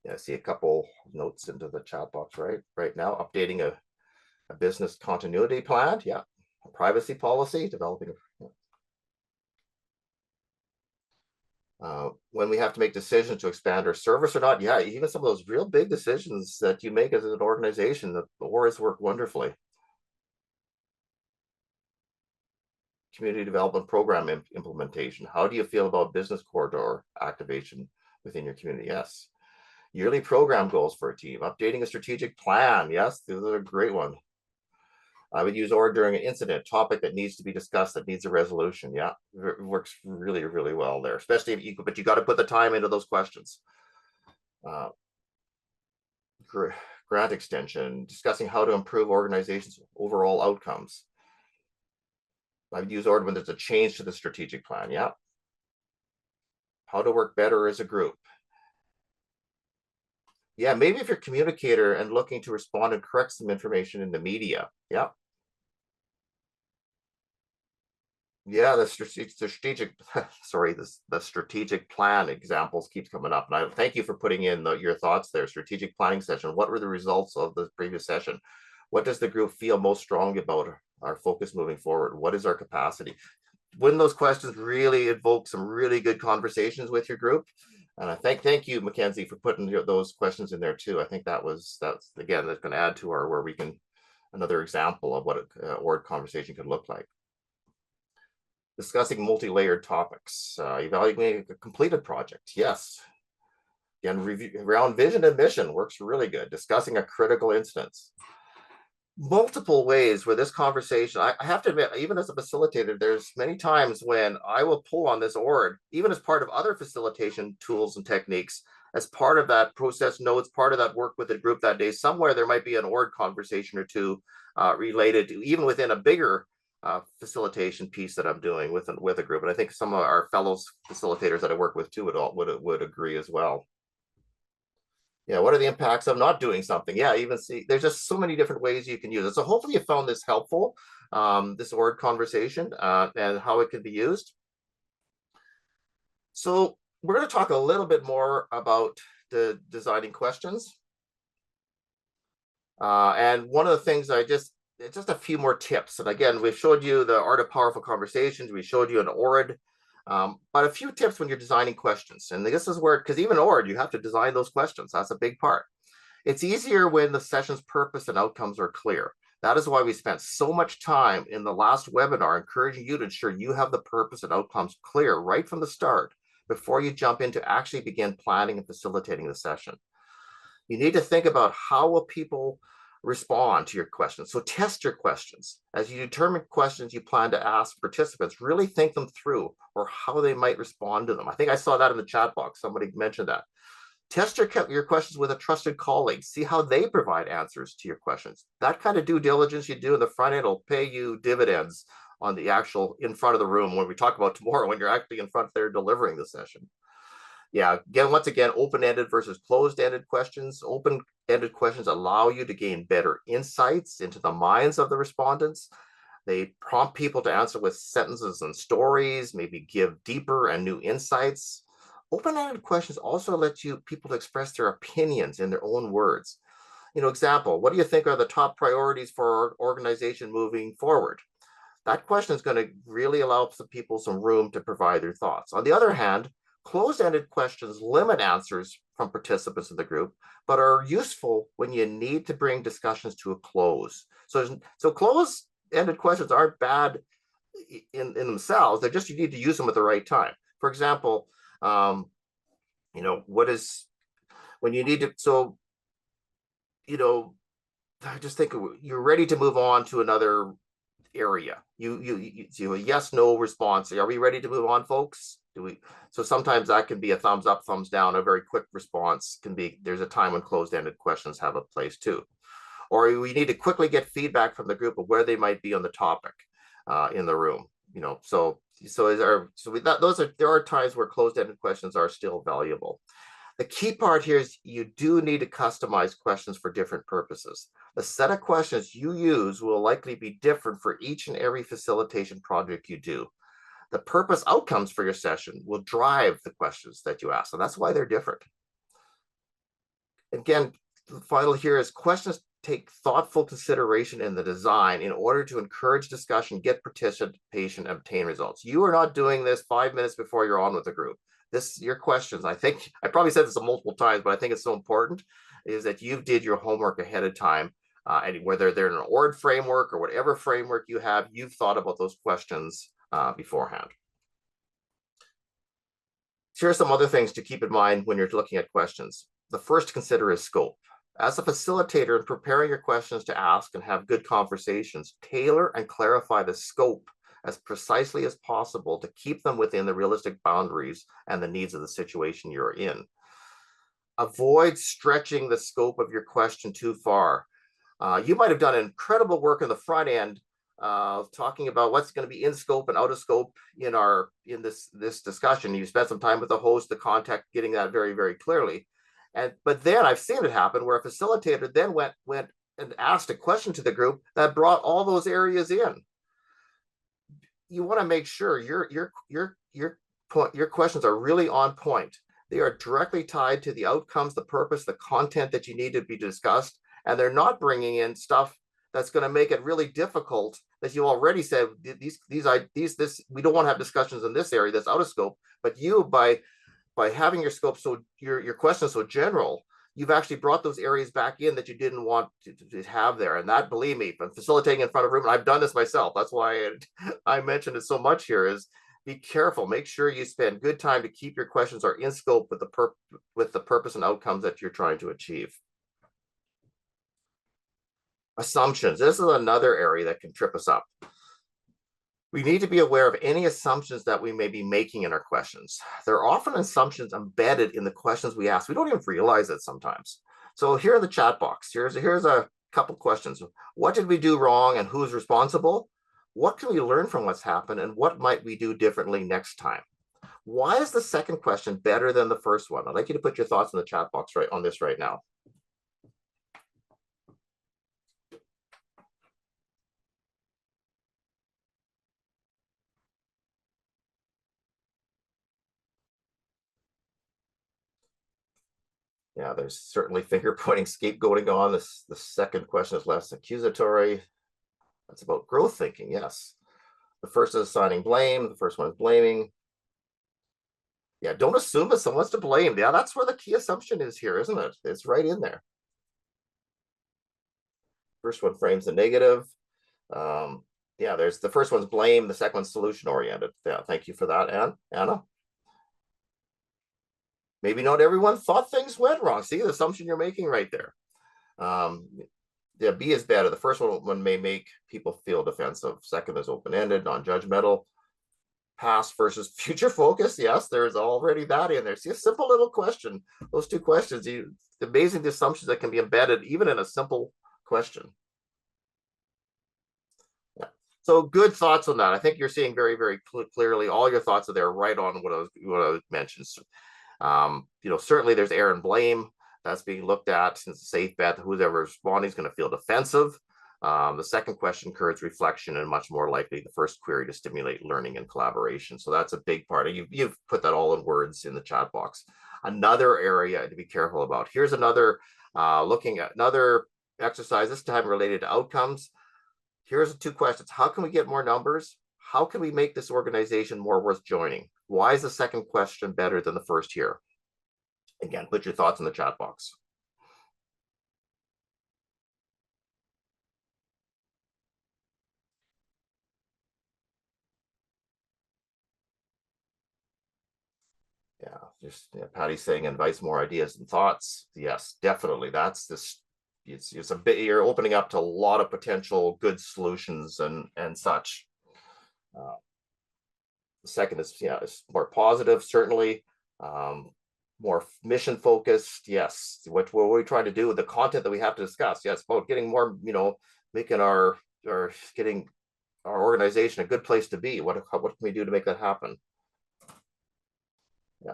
Yeah, I see a couple notes into the chat box right now. Updating a business continuity plan. Yeah, a privacy policy, developing. When we have to make decisions to expand our service or not. Yeah, even some of those real big decisions that you make as an organization, the ORDs work wonderfully. Community development program implementation. How do you feel about business corridor activation within your community? Yes. Yearly program goals for a team. Updating a strategic plan. Yes, those are a great one. I would use ORD during an incident, topic that needs to be discussed, that needs a resolution. Yeah, it works really, really well there, especially if but you got to put the time into those questions. Grant extension, discussing how to improve organizations' overall outcomes. I would use ORD when there's a change to the strategic plan. Yeah. How to work better as a group. Yeah, maybe if you're a communicator and looking to respond and correct some information in the media. Yeah. Yeah, the strategic plan examples keeps coming up. And I thank you for putting in your thoughts there. Strategic planning session. What were the results of the previous session? What does the group feel most strongly about our focus moving forward? What is our capacity? Wouldn't those questions really evoke some really good conversations with your group? And I thank you, Mackenzie, for putting those questions in there too. I think that's again, that's going to add to another example of what an ORD conversation could look like. Discussing multi-layered topics, evaluating a completed project. Yes. Again, review around vision and mission works really good. Discussing a critical instance. Multiple ways where this conversation, I have to admit, even as a facilitator, there's many times when I will pull on this ORD, even as part of other facilitation tools and techniques, as part of that process notes, part of that work with the group that day. Somewhere there might be an ORD conversation or 2 related to, even within a bigger facilitation piece that I'm doing with a group. And I think some of our fellow facilitators that I work with too would agree as well. Yeah, what are the impacts of not doing something? Yeah, there's just so many different ways you can use it. So hopefully you found this helpful, this ORD conversation and how it can be used. So we're going to talk a little bit more about the designing questions. And one of the things just a few more tips. And again, we've showed you the art of powerful conversations. We showed you an ORD, but a few tips when you're designing questions. And this is where, because even ORD, you have to design those questions. That's a big part. It's easier when the session's purpose and outcomes are clear. That is why we spent so much time in the last webinar encouraging you to ensure you have the purpose and outcomes clear right from the start before you jump in to actually begin planning and facilitating the session. You need to think about how will people respond to your questions. So test your questions. As you determine questions you plan to ask participants, really think them through or how they might respond to them. I think I saw that in the chat box. Somebody mentioned that. Test your questions with a trusted colleague. See how they provide answers to your questions. That kind of due diligence you do in the front end will pay you dividends on the actual in front of the room when we talk about tomorrow, when you're actually in front there delivering the session. Yeah, again, once again, open-ended versus closed-ended questions. Open-ended questions allow you to gain better insights into the minds of the respondents. They prompt people to answer with sentences and stories, maybe give deeper and new insights. Open-ended questions also let people to express their opinions in their own words. Example, what do you think are the top priorities for our organization moving forward? That question is going to really allow some people some room to provide their thoughts. On the other hand, closed-ended questions limit answers from participants in the group, but are useful when you need to bring discussions to a close. So closed-ended questions aren't bad in themselves. They're just, you need to use them at the right time. For example, what is when you need to, I just think you're ready to move on to another area. You a yes, no response. Are we ready to move on, folks? So sometimes that can be a thumbs up, thumbs down. A very quick response can be, there's a time when closed-ended questions have a place too. Or we need to quickly get feedback from the group of where they might be on the topic in the room. There are times where closed-ended questions are still valuable. The key part here is you do need to customize questions for different purposes. The set of questions you use will likely be different for each and every facilitation project you do. The purpose outcomes for your session will drive the questions that you ask, and that's why they're different. Again, the final here is questions take thoughtful consideration in the design in order to encourage discussion, get participation, and obtain results. You are not doing this 5 minutes before you're on with the group. Your questions, I think, I probably said this multiple times, but I think it's so important, is that you did your homework ahead of time. And whether they're in an ORD framework or whatever framework you have, you've thought about those questions beforehand. Here are some other things to keep in mind when you're looking at questions. The first to consider is scope. As a facilitator in preparing your questions to ask and have good conversations, tailor and clarify the scope as precisely as possible to keep them within the realistic boundaries and the needs of the situation you're in. Avoid stretching the scope of your question too far. You might have done incredible work in the front end talking about what's going to be in scope and out of scope in this discussion. You spent some time with the host, the contact, getting that very, very clearly. But then I've seen it happen where a facilitator then went and asked a question to the group that brought all those areas in. You want to make sure your questions are really on point. They are directly tied to the outcomes, the purpose, the content that you need to be discussed, and they're not bringing in stuff that's going to make it really difficult. That you already said we don't want to have discussions in this area that's out of scope. But you by having your scope your questions so general, you've actually brought those areas back in that you didn't want to have there. And that, believe me, from facilitating in front of a room, and I've done this myself. That's why I mentioned it so much here, is be careful. Make sure you spend good time to keep your questions are in scope with the purpose and outcomes that you're trying to achieve. Assumptions. This is another area that can trip us up. We need to be aware of any assumptions that we may be making in our questions. There are often assumptions embedded in the questions we ask. We don't even realize it sometimes. So here in the chat box, here's a couple questions. What did we do wrong and who's responsible? What can we learn from what's happened and what might we do differently next time? Why is the second question better than the first one? I'd like you to put your thoughts in the chat box on this right now. Yeah, there's certainly finger pointing, scapegoating on this. The second question is less accusatory. That's about growth thinking. Yes. The first is assigning blame. The first one is blaming. Yeah, don't assume that someone's to blame. Yeah, that's where the key assumption is here, isn't it? It's right in there. First one frames the negative. Yeah, there's the first one's blame. The second one's solution oriented. Yeah, thank you for that, Anna. Maybe not everyone thought things went wrong. See the assumption you're making right there. Yeah, B is better. The first one may make people feel defensive. Second is open-ended, non-judgmental. Past versus future focus. Yes, there's already that in there. See, a simple little question. Those two questions, amazing the assumptions that can be embedded even in a simple question. Yeah. So good thoughts on that. I think you're seeing very, very clearly all your thoughts are there right on what I mentioned. Certainly there's error and blame that's being looked at since a safe bet. Who's ever responding is going to feel defensive. The second question encourages reflection and much more likely the first query to stimulate learning and collaboration. So that's a big part. You've put that all in words in the chat box. Another area to be careful about. Here's another looking at another exercise, this time related to outcomes. Here's the two questions. How can we get more numbers? How can we make this organization more worth joining? Why is the second question better than the first here? Again, put your thoughts in the chat box. Yeah, just Patty's saying invites more ideas and thoughts. Yes, definitely. That's this. It's a bit. You're opening up to a lot of potential good solutions and such. The second is it's more positive, certainly. More mission focused. Yes, what are we trying to do with the content that we have to discuss? Yes, about getting more. Making getting our organization a good place to be. What can we do to make that happen? Yeah.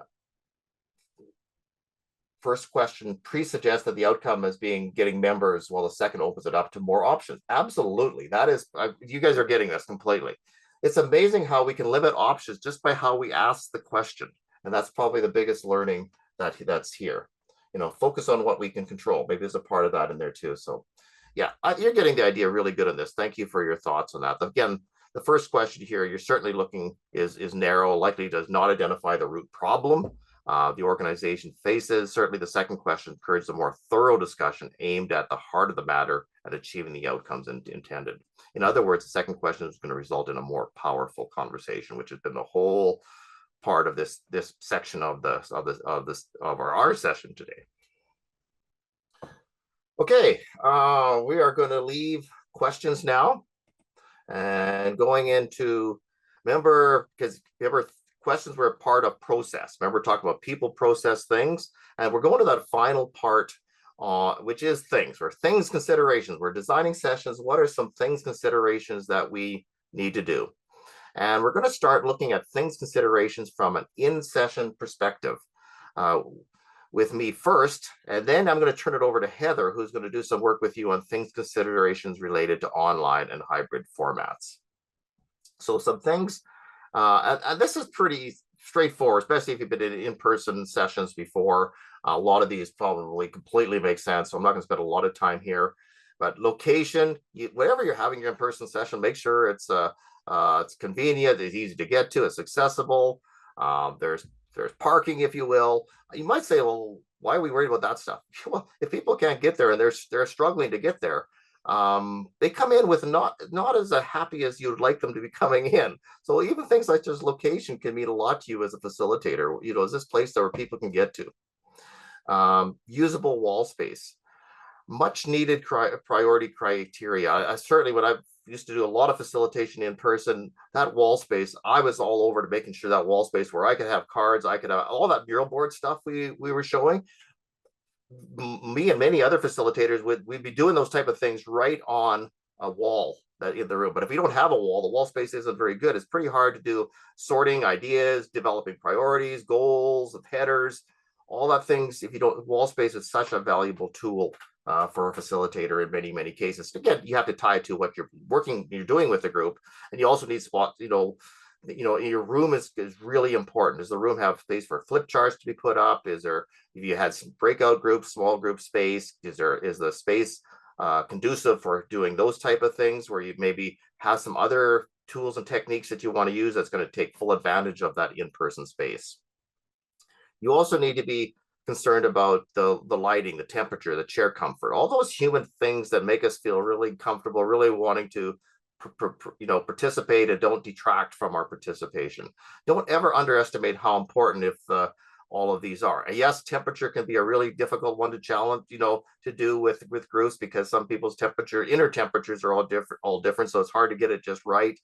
First question pre-suggests that the outcome is getting members, while the second opens it up to more options. Absolutely. That is, you guys are getting this completely. It's amazing how we can limit options just by how we ask the question. And that's probably the biggest learning that's here. Focus on what we can control. Maybe there's a part of that in there too. So yeah, you're getting the idea really good on this. Thank you for your thoughts on that. Again, the first question here, you're certainly looking is narrow, likely does not identify the root problem the organization faces. Certainly the second question encourages a more thorough discussion aimed at the heart of the matter and achieving the outcomes intended. In other words, the second question is going to result in a more powerful conversation, which has been the whole part of this section of our session today. Okay, we are going to leave questions now and going into because questions were a part of process. Remember, talking about people, process, things, and we're going to that final part, which is things or things considerations. We're designing sessions. What are some things considerations that we need to do? And we're going to start looking at things considerations from an in-session perspective with me first, and then I'm going to turn it over to Heather, who's going to do some work with you on things considerations related to online and hybrid formats. So some things. And this is pretty straightforward, especially if you've been in in-person sessions before. A lot of these probably completely make sense, so I'm not going to spend a lot of time here. But location, wherever you're having your in-person session, make sure it's convenient, it's easy to get to, it's accessible. There's parking, if you will. You might say, well, why are we worried about that stuff? Well, if people can't get there and they're struggling to get there, they come in with not as happy as you'd like them to be coming in. So even things like just location can mean a lot to you as a facilitator. Is this place where people can get to? Usable wall space, much needed priority criteria. Certainly when I used to do a lot of facilitation in person, that wall space, I was all over to making sure that wall space where I could have cards, I could have all that mural board stuff we were showing. Me and many other facilitators we'd be doing those type of things right on a wall in the room. But if you don't have a wall, the wall space isn't very good. It's pretty hard to do sorting ideas, developing priorities, goals, headers, all that things. If you don't, wall space is such a valuable tool for a facilitator in many cases. Again, you have to tie it to what you're doing with the group, and you also need spots. Your room is really important. Does the room have space for flip charts to be put up? If you had some breakout groups, small group space, is the space conducive for doing those type of things where you maybe have some other tools and techniques that you want to use that's going to take full advantage of that in-person space. You also need to be concerned about the lighting, the temperature, the chair comfort, all those human things that make us feel really comfortable, really wanting to participate and don't detract from our participation. Don't ever underestimate how important if all of these are. And yes, temperature can be a really difficult one to challenge, to do with groups, because some people's inner temperatures are all different. So it's hard to get it just right.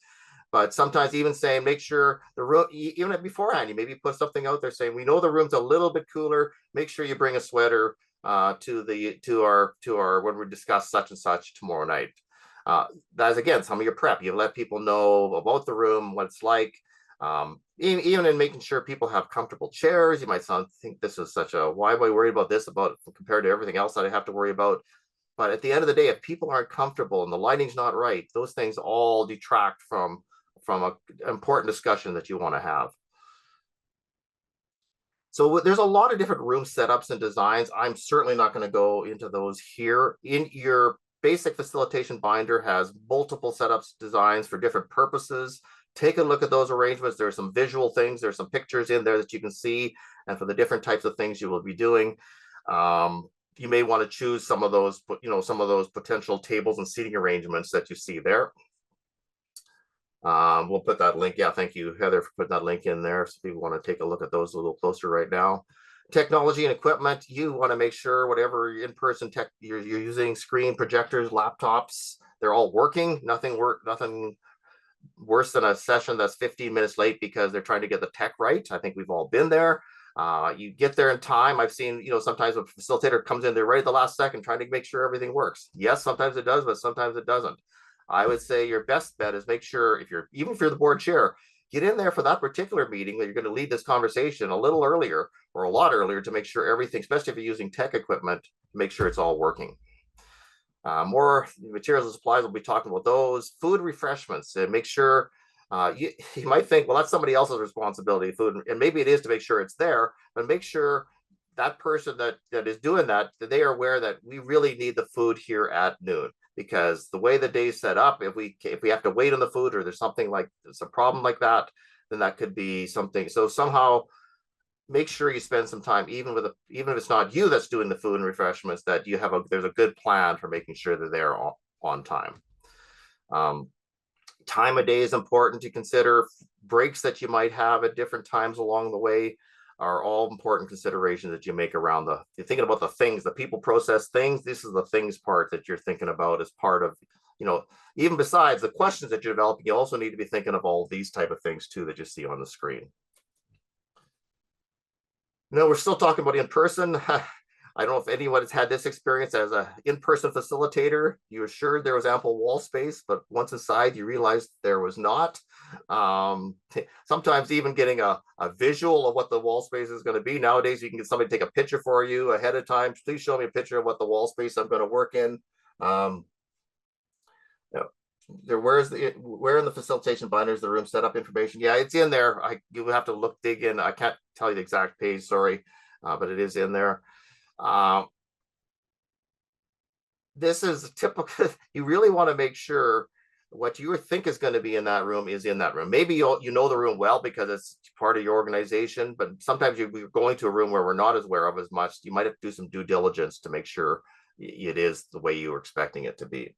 But sometimes even saying, make sure the room, even beforehand, you maybe put something out there saying, we know the room's a little bit cooler. Make sure you bring a sweater to our when we discuss such and such tomorrow night. That's again some of your prep. You let people know about the room, what it's like. Even in making sure people have comfortable chairs. You might think this is such a, why am I worried about this compared to everything else that I have to worry about? But at the end of the day, if people aren't comfortable and the lighting's not right, those things all detract from an important discussion that you want to have. So there's a lot of different room setups and designs. I'm certainly not going to go into those here. In your basic facilitation binder has multiple setups designs for different purposes. Take a look at those arrangements. There's some visual things. There's some pictures in there that you can see, and for the different types of things you will be doing. You may want to choose some of those, potential tables and seating arrangements that you see there. We'll put that link. Yeah, thank you, Heather, for putting that link in there. So people want to take a look at those a little closer right now. Technology and equipment, you want to make sure whatever in-person tech you're using, screen projectors, laptops, they're all working. Nothing worse than a session that's 15 minutes late because they're trying to get the tech right. I think we've all been there. You get there in time. I've seen, sometimes a facilitator comes in there right at the last second trying to make sure everything works. Yes, sometimes it does, but sometimes it doesn't. I would say your best bet is make sure, even if you're the board chair, get in there for that particular meeting that you're going to lead this conversation a little earlier or a lot earlier to make sure everything, especially if you're using tech equipment, make sure it's all working. More materials and supplies, we'll be talking about those. Food, refreshments, and make sure, you might think, well, that's somebody else's responsibility, food, and maybe it is to make sure it's there, but make sure that person that is doing that they are aware that we really need the food here at noon, because the way the day's set up, if we have to wait on the food or there's something like there's a problem like that, then that could be something. So somehow make sure you spend some time, even if it's not you that's doing the food and refreshments, that there's a good plan for making sure that they're on time. Time of day is important to consider. Breaks that you might have at different times along the way are all important considerations that you make around you're thinking about the things, the people process things. This is the things part that you're thinking about as part of, even besides the questions that you're developing, you also need to be thinking of all these type of things too that you see on the screen. We're still talking about in-person. I don't know if anyone has had this experience as an in-person facilitator. You were sure there was ample wall space, but once inside, you realized there was not. Sometimes even getting a visual of what the wall space is going to be. Nowadays, you can get somebody to take a picture for you ahead of time. Please show me a picture of what the wall space I'm going to work in. Where in the facilitation binder is the room setup information? Yeah, it's in there. You have to dig in. I can't tell you the exact page, sorry, but it is in there. This is typical. You really want to make sure what you think is going to be in that room is in that room. Maybe you know the room well because it's part of your organization, but sometimes you're going to a room where we're not as aware of as much. You might have to do some due diligence to make sure it is the way you were expecting it to be.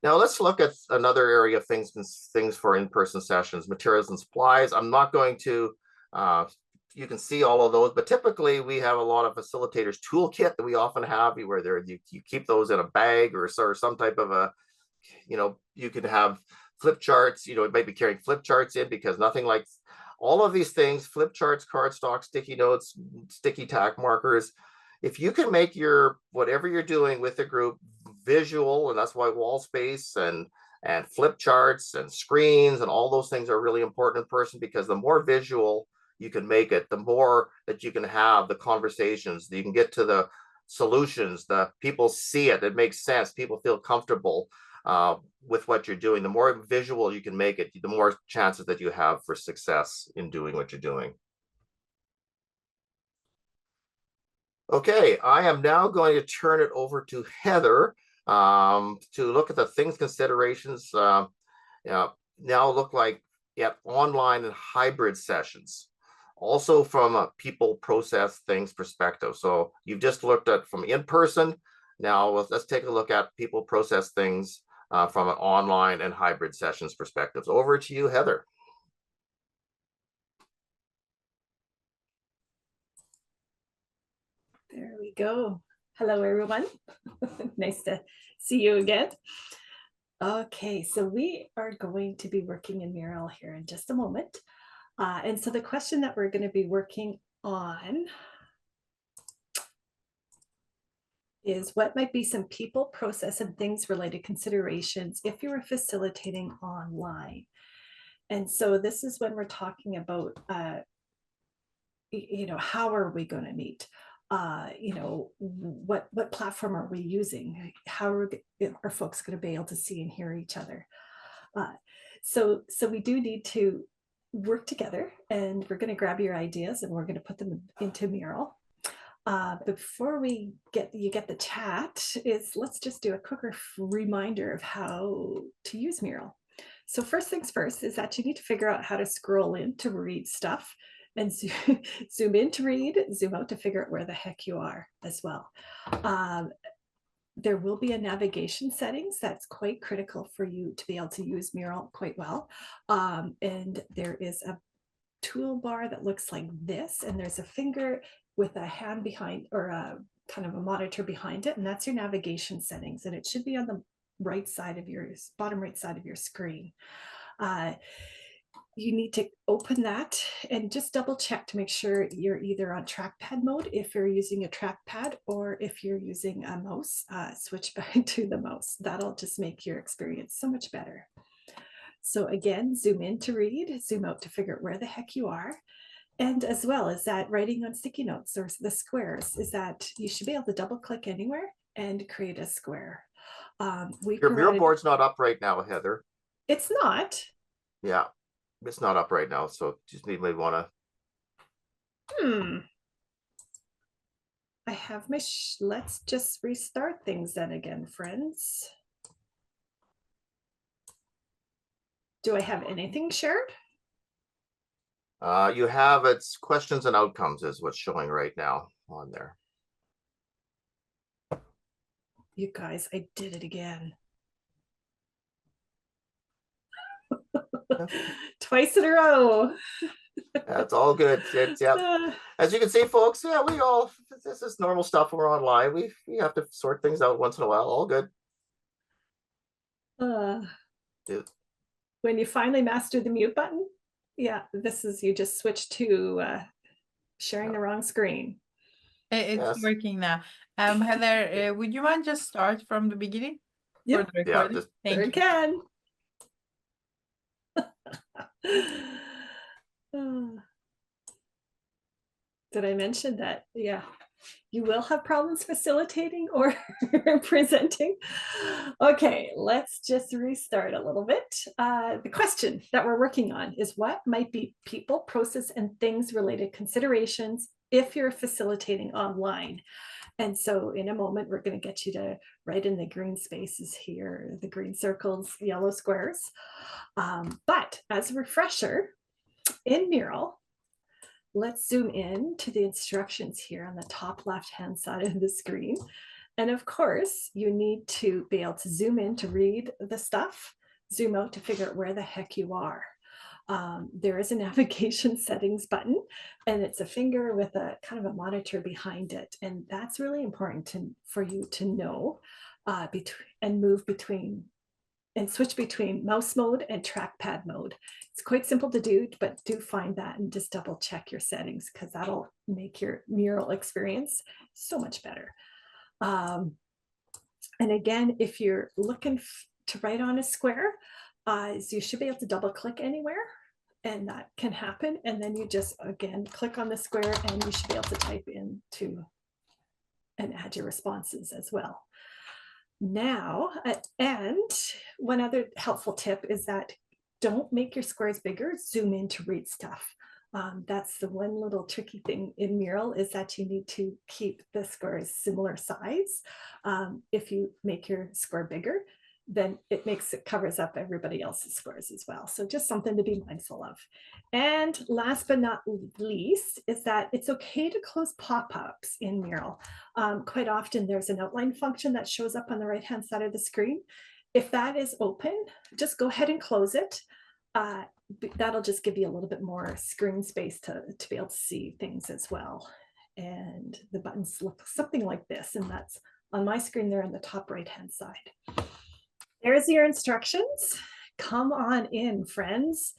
Now let's look at another area of things for in-person sessions, materials and supplies. I'm not going to, you can see all of those, but typically we have a lot of facilitators toolkit that we often have where you keep those in a bag or some type of a, you can have flip charts, it might be carrying flip charts in because nothing like all of these things, flip charts, cardstock, sticky notes, sticky tack markers. If you can make whatever you're doing with the group visual, and that's why wall space and flip charts and screens and all those things are really important in person, because the more visual you can make it, the more that you can have the conversations, you can get to the solutions, the people see it, it makes sense, people feel comfortable with what you're doing. The more visual you can make it, the more chances that you have for success in doing what you're doing. Okay, I am now going to turn it over to Heather to look at the things considerations now look like online and hybrid sessions, also from a people process things perspective. So you've just looked at from in-person. Now let's take a look at people process things from an online and hybrid sessions perspectives. Over to you, Heather. There we go. Hello, everyone. Nice to see you again. Okay, so we are going to be working in Mural here in just a moment. And so the question that we're going to be working on is what might be some people, process, and things related considerations if you were facilitating online. And so this is when we're talking about, how are we going to meet? What platform are we using? How are folks going to be able to see and hear each other? So we do need to work together, and we're going to grab your ideas and we're going to put them into Mural. Before you get the chat, let's just do a quick reminder of how to use Mural. So first things first is that you need to figure out how to scroll in to read stuff, and zoom in to read, zoom out to figure out where the heck you are as well. There will be a navigation settings that's quite critical for you to be able to use Mural quite well. And there is a toolbar that looks like this, and there's a finger with a hand behind, or a kind of a monitor behind it, and that's your navigation settings, and it should be on the right side of your bottom right side of your screen. You need to open that and just double check to make sure you're either on trackpad mode if you're using a trackpad, or if you're using a mouse, switch back to the mouse. That'll just make your experience so much better. So again, zoom in to read, zoom out to figure out where the heck you are. And as well as that, writing on sticky notes or the squares, is that you should be able to double click anywhere and create a square. Your Mural board's not up right now, Heather. It's not. Yeah, it's not up right now, so just may want to. I have my. Let's just restart things then again, friends. Do I have anything shared? You have, it's questions and outcomes is what's showing right now on there. You guys, I did it again. Twice in a row. That's all good. As you can see, folks, yeah, this is normal stuff. We're online. We have to sort things out once in a while. All good. When you finally master the mute button, yeah, this is, you just switch to sharing the wrong screen. It's working now. Heather, would you mind just start from the beginning? Yeah, Thank you. Can. Did I mention that? Yeah, you will have problems facilitating or presenting. Okay, let's just restart a little bit. The question that we're working on is what might be people, process, and things related considerations if you're facilitating online. And so in a moment, we're going to get you to write in the green spaces here, the green circles, yellow squares. But as a refresher, in Mural, let's zoom in to the instructions here on the top left-hand side of the screen. And of course, you need to be able to zoom in to read the stuff, zoom out to figure out where the heck you are. There is a navigation settings button, and it's a finger with a kind of a monitor behind it. And that's really important for you to know and move between and switch between mouse mode and trackpad mode. It's quite simple to do, but do find that and just double check your settings, because that'll make your Mural experience so much better. And again, if you're looking to write on a square, you should be able to double click anywhere, and that can happen. And then you just, again, click on the square and you should be able to type into and add your responses as well. Now, and one other helpful tip is that don't make your squares bigger, zoom in to read stuff. That's the one little tricky thing in Mural, is that you need to keep the squares similar size. If you make your square bigger, then it covers up everybody else's squares as well. So just something to be mindful of. And last but not least is that it's okay to close pop-ups in Mural. Quite often there's an outline function that shows up on the right-hand side of the screen. If that is open, just go ahead and close it. That'll just give you a little bit more screen space to be able to see things as well. And the buttons look something like this, and that's on my screen there on the top right-hand side. There's your instructions. Come on in, friends.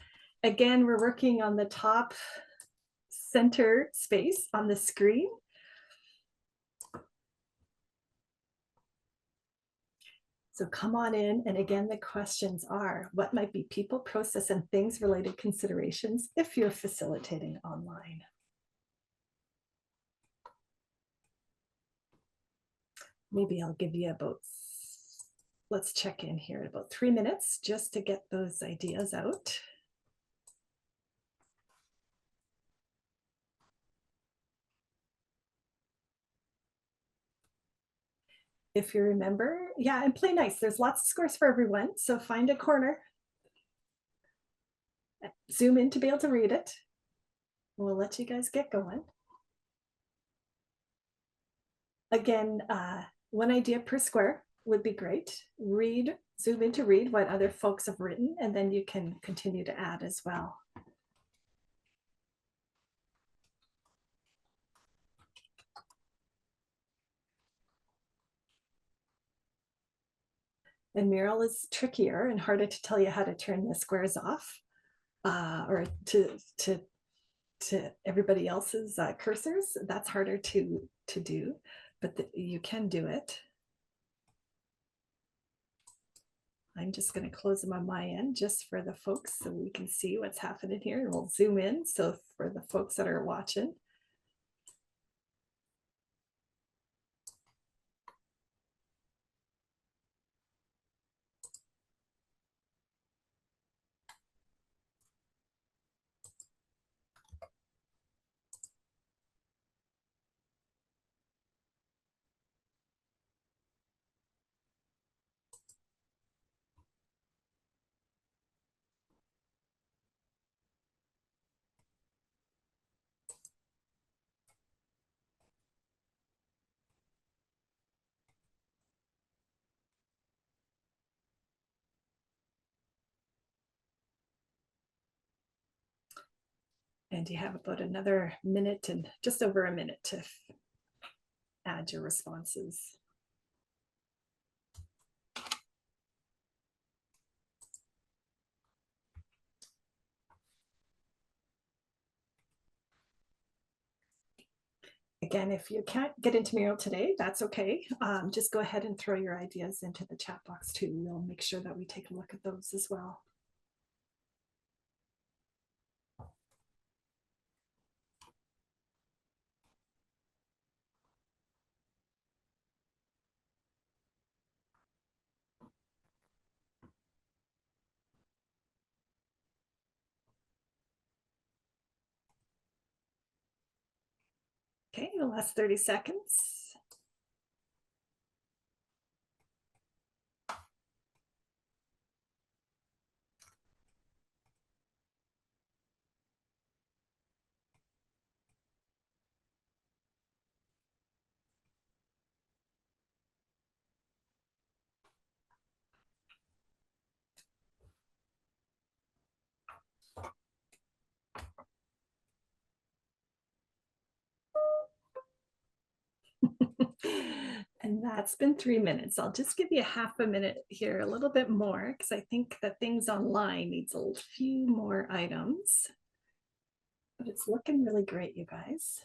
Again, we're working on the top center space on the screen. So come on in. And again, the questions are, what might be people, process, and things related considerations if you're facilitating online? Maybe I'll give you about, let's check in here in about 3 minutes just to get those ideas out. If you remember, yeah, and play nice. There's lots of scores for everyone. So find a corner, zoom in to be able to read it. We'll let you guys get going. Again, one idea per square would be great. Read, zoom in to read what other folks have written, and then you can continue to add as well. And mural is trickier and harder to tell you how to turn the squares off or to everybody else's cursors. That's harder to do, but you can do it. I'm just going to close them on my end just for the folks so we can see what's happening here. And we'll zoom in. So for the folks that are watching. And you have about another minute and just over a minute to add your responses. Again, if you can't get into Mural today, that's okay. Just go ahead and throw your ideas into the chat box too. We'll make sure that we take a look at those as well. Okay, the last 30 seconds. And that's been 3 minutes. I'll just give you half a minute here, a little bit more, because I think that things online needs a few more items. But it's looking really great, you guys.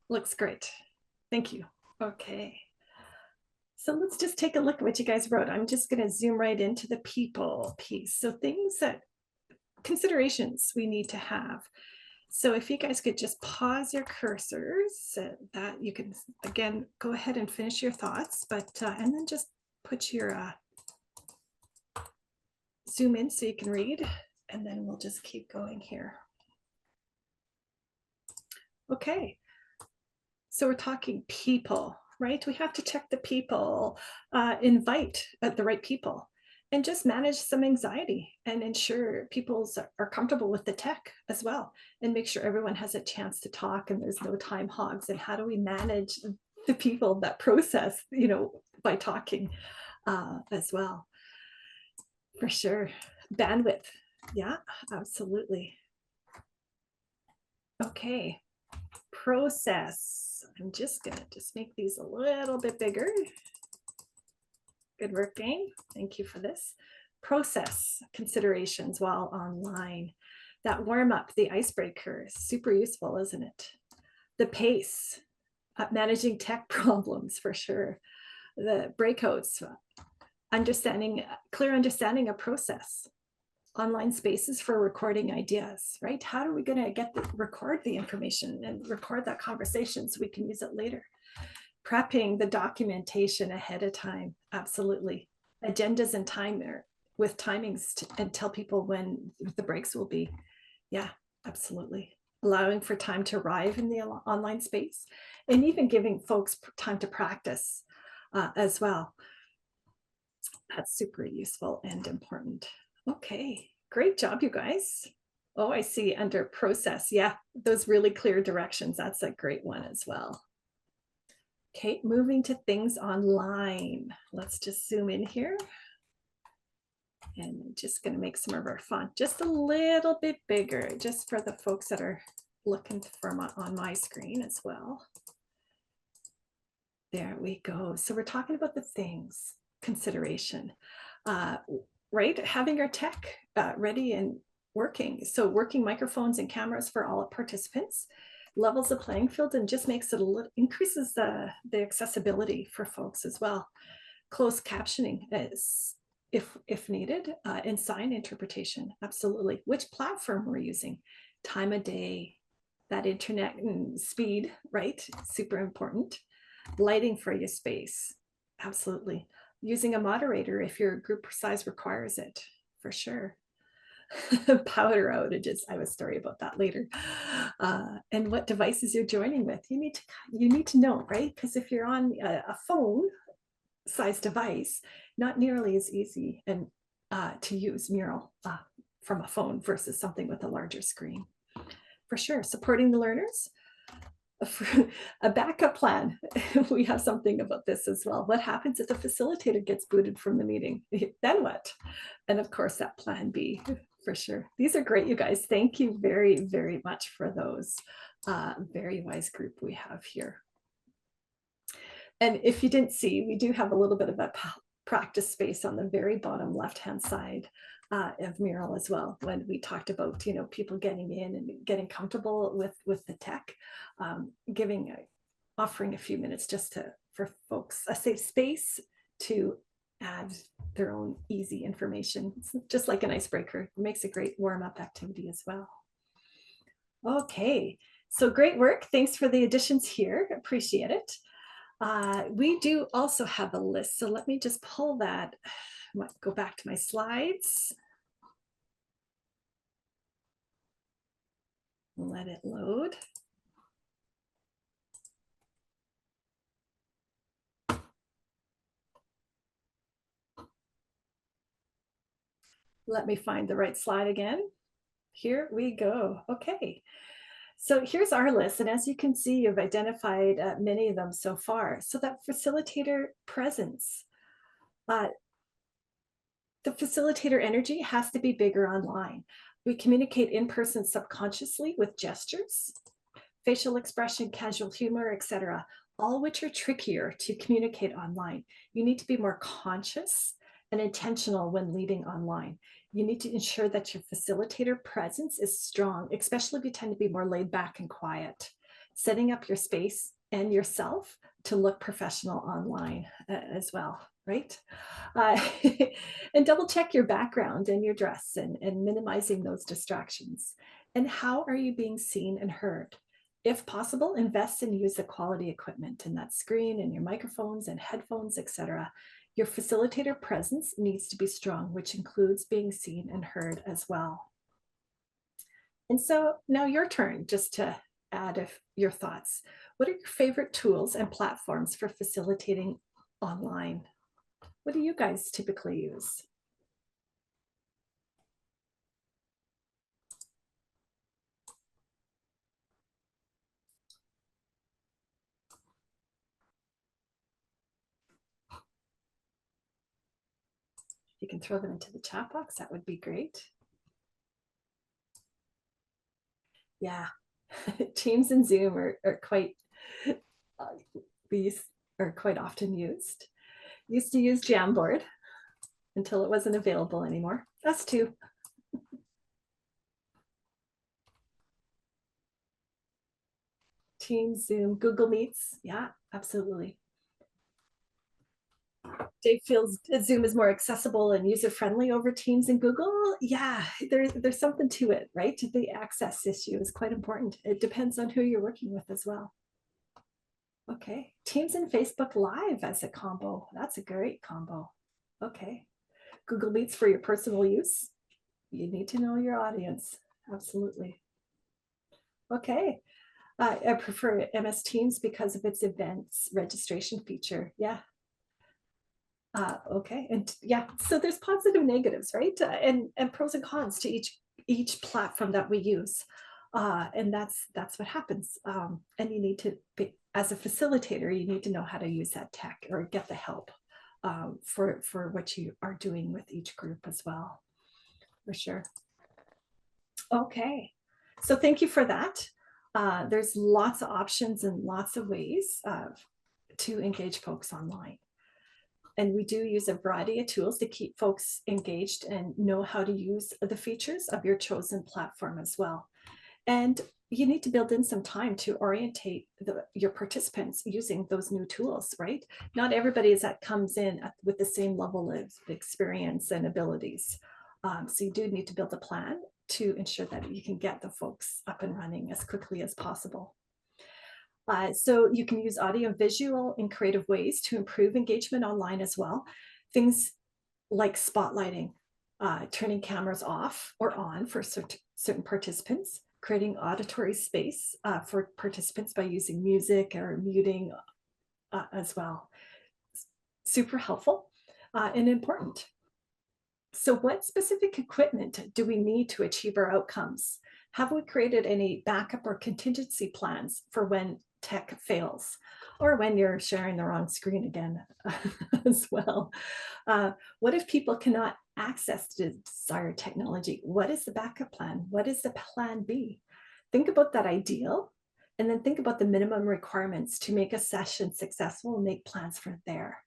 Looks great. Thank you. Okay. So let's just take a look at what you guys wrote. I'm just going to zoom right into the people piece. So things that considerations we need to have. So if you guys could just pause your cursors so that you can, again, go ahead and finish your thoughts, but and then just put your zoom in so you can read, and then we'll just keep going here. Okay. So we're talking people, right? We have to check the people, invite the right people, and just manage some anxiety and ensure people are comfortable with the tech as well, and make sure everyone has a chance to talk and there's no time hogs. And how do we manage the people that process, by talking as well? For sure. Bandwidth. Yeah, absolutely. Okay. Process. I'm just gonna make these a little bit bigger. Good work, Dane. Thank you for this. Process considerations while online. That warm up, the icebreaker, is super useful, isn't it? The pace, managing tech problems for sure. The breakouts, clear understanding of process. Online spaces for recording ideas, right? How are we going to record the information and record that conversation so we can use it later? Prepping the documentation ahead of time, absolutely. Agendas and timer with timings and tell people when the breaks will be. Yeah, absolutely. Allowing for time to arrive in the online space and even giving folks time to practice as well. That's super useful and important. Okay, great job, you guys. Oh, I see under process. Yeah, those really clear directions. That's a great one as well. Okay, moving to things online. Let's just zoom in here. And I'm just going to make some of our font just a little bit bigger, just for the folks that are looking on my screen as well. There we go. So we're talking about the things consideration, right? Having your tech ready and working. So working microphones and cameras for all participants levels the playing field and just makes it increases the accessibility for folks as well. Closed captioning is if needed, and sign interpretation, absolutely. Which platform we're using, time of day, that internet and speed, right? Super important. Lighting for your space, absolutely. Using a moderator if your group size requires it, for sure. Powder outages, I have a story about that later. And what devices you're joining with, you need to know, right? Because if you're on a phone size device, not nearly as easy and to use Mural from a phone versus something with a larger screen. For sure, supporting the learners. A backup plan. We have something about this as well. What happens if the facilitator gets booted from the meeting? Then what? And of course, that plan B, for sure. These are great, you guys. Thank you very, very much for those. Very wise group we have here. And if you didn't see, we do have a little bit of a practice space on the very bottom left-hand side of Mural as well, when we talked about, you know, people getting in and getting comfortable with the tech, offering a few minutes just for folks a safe space to add their own easy information. It's just like an icebreaker. It makes a great warm-up activity as well. Okay, so great work. Thanks for the additions here. Appreciate it. We do also have a list, so let me just pull that. I might go back to my slides. Let it load. Let me find the right slide again. Here we go. Okay. So here's our list. And as you can see, you've identified many of them so far. So that facilitator presence, the facilitator energy has to be bigger online. We communicate in person subconsciously with gestures, facial expression, casual humor, etc., all which are trickier to communicate online. You need to be more conscious and intentional when leading online. You need to ensure that your facilitator presence is strong, especially if you tend to be more laid back and quiet. Setting up your space and yourself to look professional online as well, right? And double check your background and your dress and minimizing those distractions. And how are you being seen and heard? If possible, invest and use the quality equipment in that screen and your microphones and headphones, etc. Your facilitator presence needs to be strong, which includes being seen and heard as well. And so now your turn, just to add your thoughts. What are your favorite tools and platforms for facilitating online? What do you guys typically use? You can throw them into the chat box. That would be great. Yeah, Teams and Zoom are quite, these are quite often used. Used to use Jamboard until it wasn't available anymore. Us too. Teams, Zoom, Google Meets. Yeah, absolutely. Dave feels Zoom is more accessible and user-friendly over Teams and Google. Yeah, there's something to it, right? The access issue is quite important. It depends on who you're working with as well. Okay, Teams and Facebook Live as a combo. That's a great combo. Okay, Google Meets for your personal use. You need to know your audience. Absolutely. Okay, I prefer MS Teams because of its events registration feature. Yeah. Okay, and yeah, so there's positive negatives, right? And pros and cons to each platform that we use. And that's what happens. And you need to be, as a facilitator, you need to know how to use that tech or get the help for what you are doing with each group as well, for sure. Okay, so thank you for that. There's lots of options and lots of ways to engage folks online. And we do use a variety of tools to keep folks engaged and know how to use the features of your chosen platform as well. And you need to build in some time to orientate your participants using those new tools, right? Not everybody comes in with the same level of experience and abilities. So you do need to build a plan to ensure that you can get the folks up and running as quickly as possible. So you can use audio and visual in creative ways to improve engagement online as well. Things like spotlighting, turning cameras off or on for certain participants, creating auditory space for participants by using music or muting as well. Super helpful and important. So what specific equipment do we need to achieve our outcomes? Have we created any backup or contingency plans for when tech fails or when you're sharing the wrong screen again as well? What if people cannot access the desired technology? What is the backup plan? What is the plan B? Think about that ideal and then think about the minimum requirements to make a session successful and make plans for there.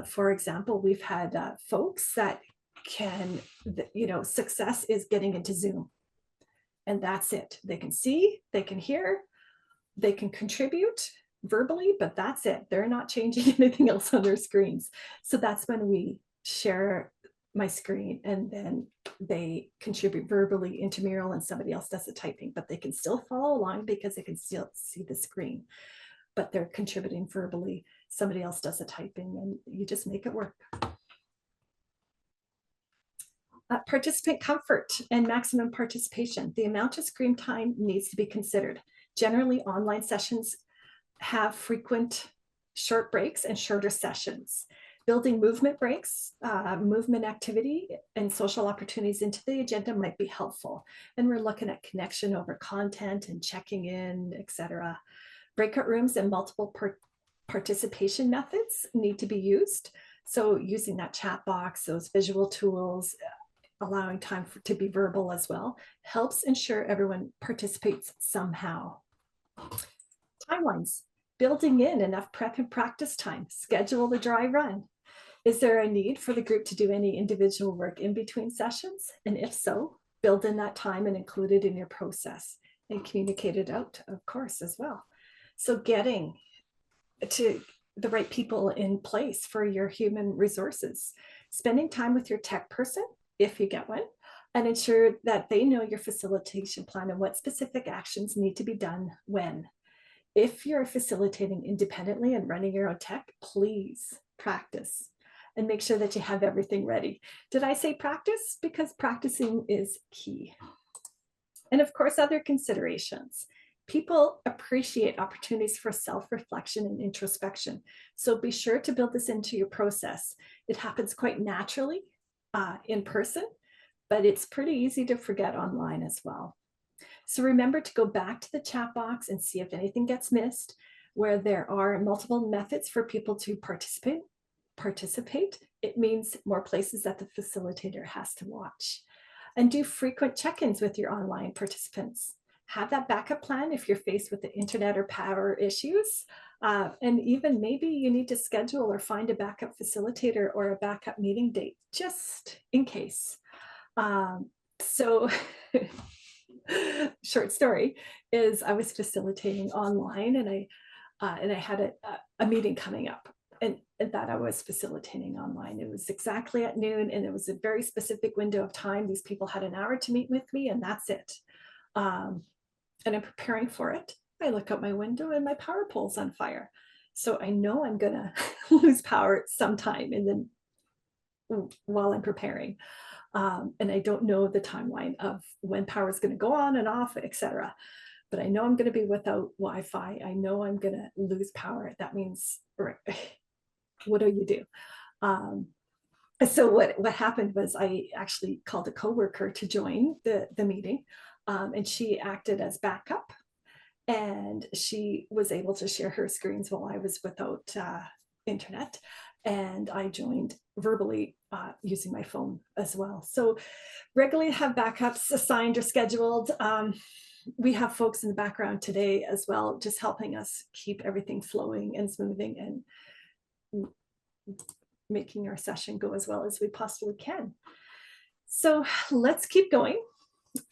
For example, we've had folks that can, success is getting into Zoom. And that's it. They can see, they can hear, they can contribute verbally, but that's it. They're not changing anything else on their screens. So that's when we share my screen and then they contribute verbally into Mural and somebody else does the typing, but they can still follow along because they can still see the screen, but they're contributing verbally. Somebody else does the typing and you just make it work. Participant comfort and maximum participation. The amount of screen time needs to be considered. Generally, online sessions have frequent short breaks and shorter sessions. Building movement breaks, movement activity, and social opportunities into the agenda might be helpful. And we're looking at connection over content and checking in, etc. Breakout rooms and multiple participation methods need to be used. So using that chat box, those visual tools, allowing time to be verbal as well, helps ensure everyone participates somehow. Timelines, building in enough prep and practice time, schedule the dry run. Is there a need for the group to do any individual work in between sessions? And if so, build in that time and include it in your process and communicate it out, of course, as well. So getting to the right people in place for your human resources, spending time with your tech person, if you get one, and ensure that they know your facilitation plan and what specific actions need to be done when. If you're facilitating independently and running your own tech, please practice and make sure that you have everything ready. Did I say practice? Because practicing is key. And of course, other considerations. People appreciate opportunities for self-reflection and introspection. So be sure to build this into your process. It happens quite naturally in person, but it's pretty easy to forget online as well. So remember to go back to the chat box and see if anything gets missed, where there are multiple methods for people to participate. it means more places that the facilitator has to watch. And do frequent check-ins with your online participants. Have that backup plan if you're faced with the internet or power issues. And even maybe you need to schedule or find a backup facilitator or a backup meeting date, just in case. So short story is I was facilitating online, and I had a meeting coming up, and that I was facilitating online. It was exactly at noon, and it was a very specific window of time. These people had an hour to meet with me, and that's it. And I'm preparing for it. I look out my window and my power pole's on fire. So I know I'm gonna lose power sometime while I'm preparing. And I don't know the timeline of when power is gonna go on and off, etc. But I know I'm gonna be without Wi-Fi. I know I'm gonna lose power. That means, what do you do? So what happened was I actually called a coworker to join the meeting, and she acted as backup, and she was able to share her screens while I was without internet, and I joined verbally using my phone as well. So regularly have backups assigned or scheduled. We have folks in the background today as well, just helping us keep everything flowing and smoothing and making our session go as well as we possibly can. So let's keep going.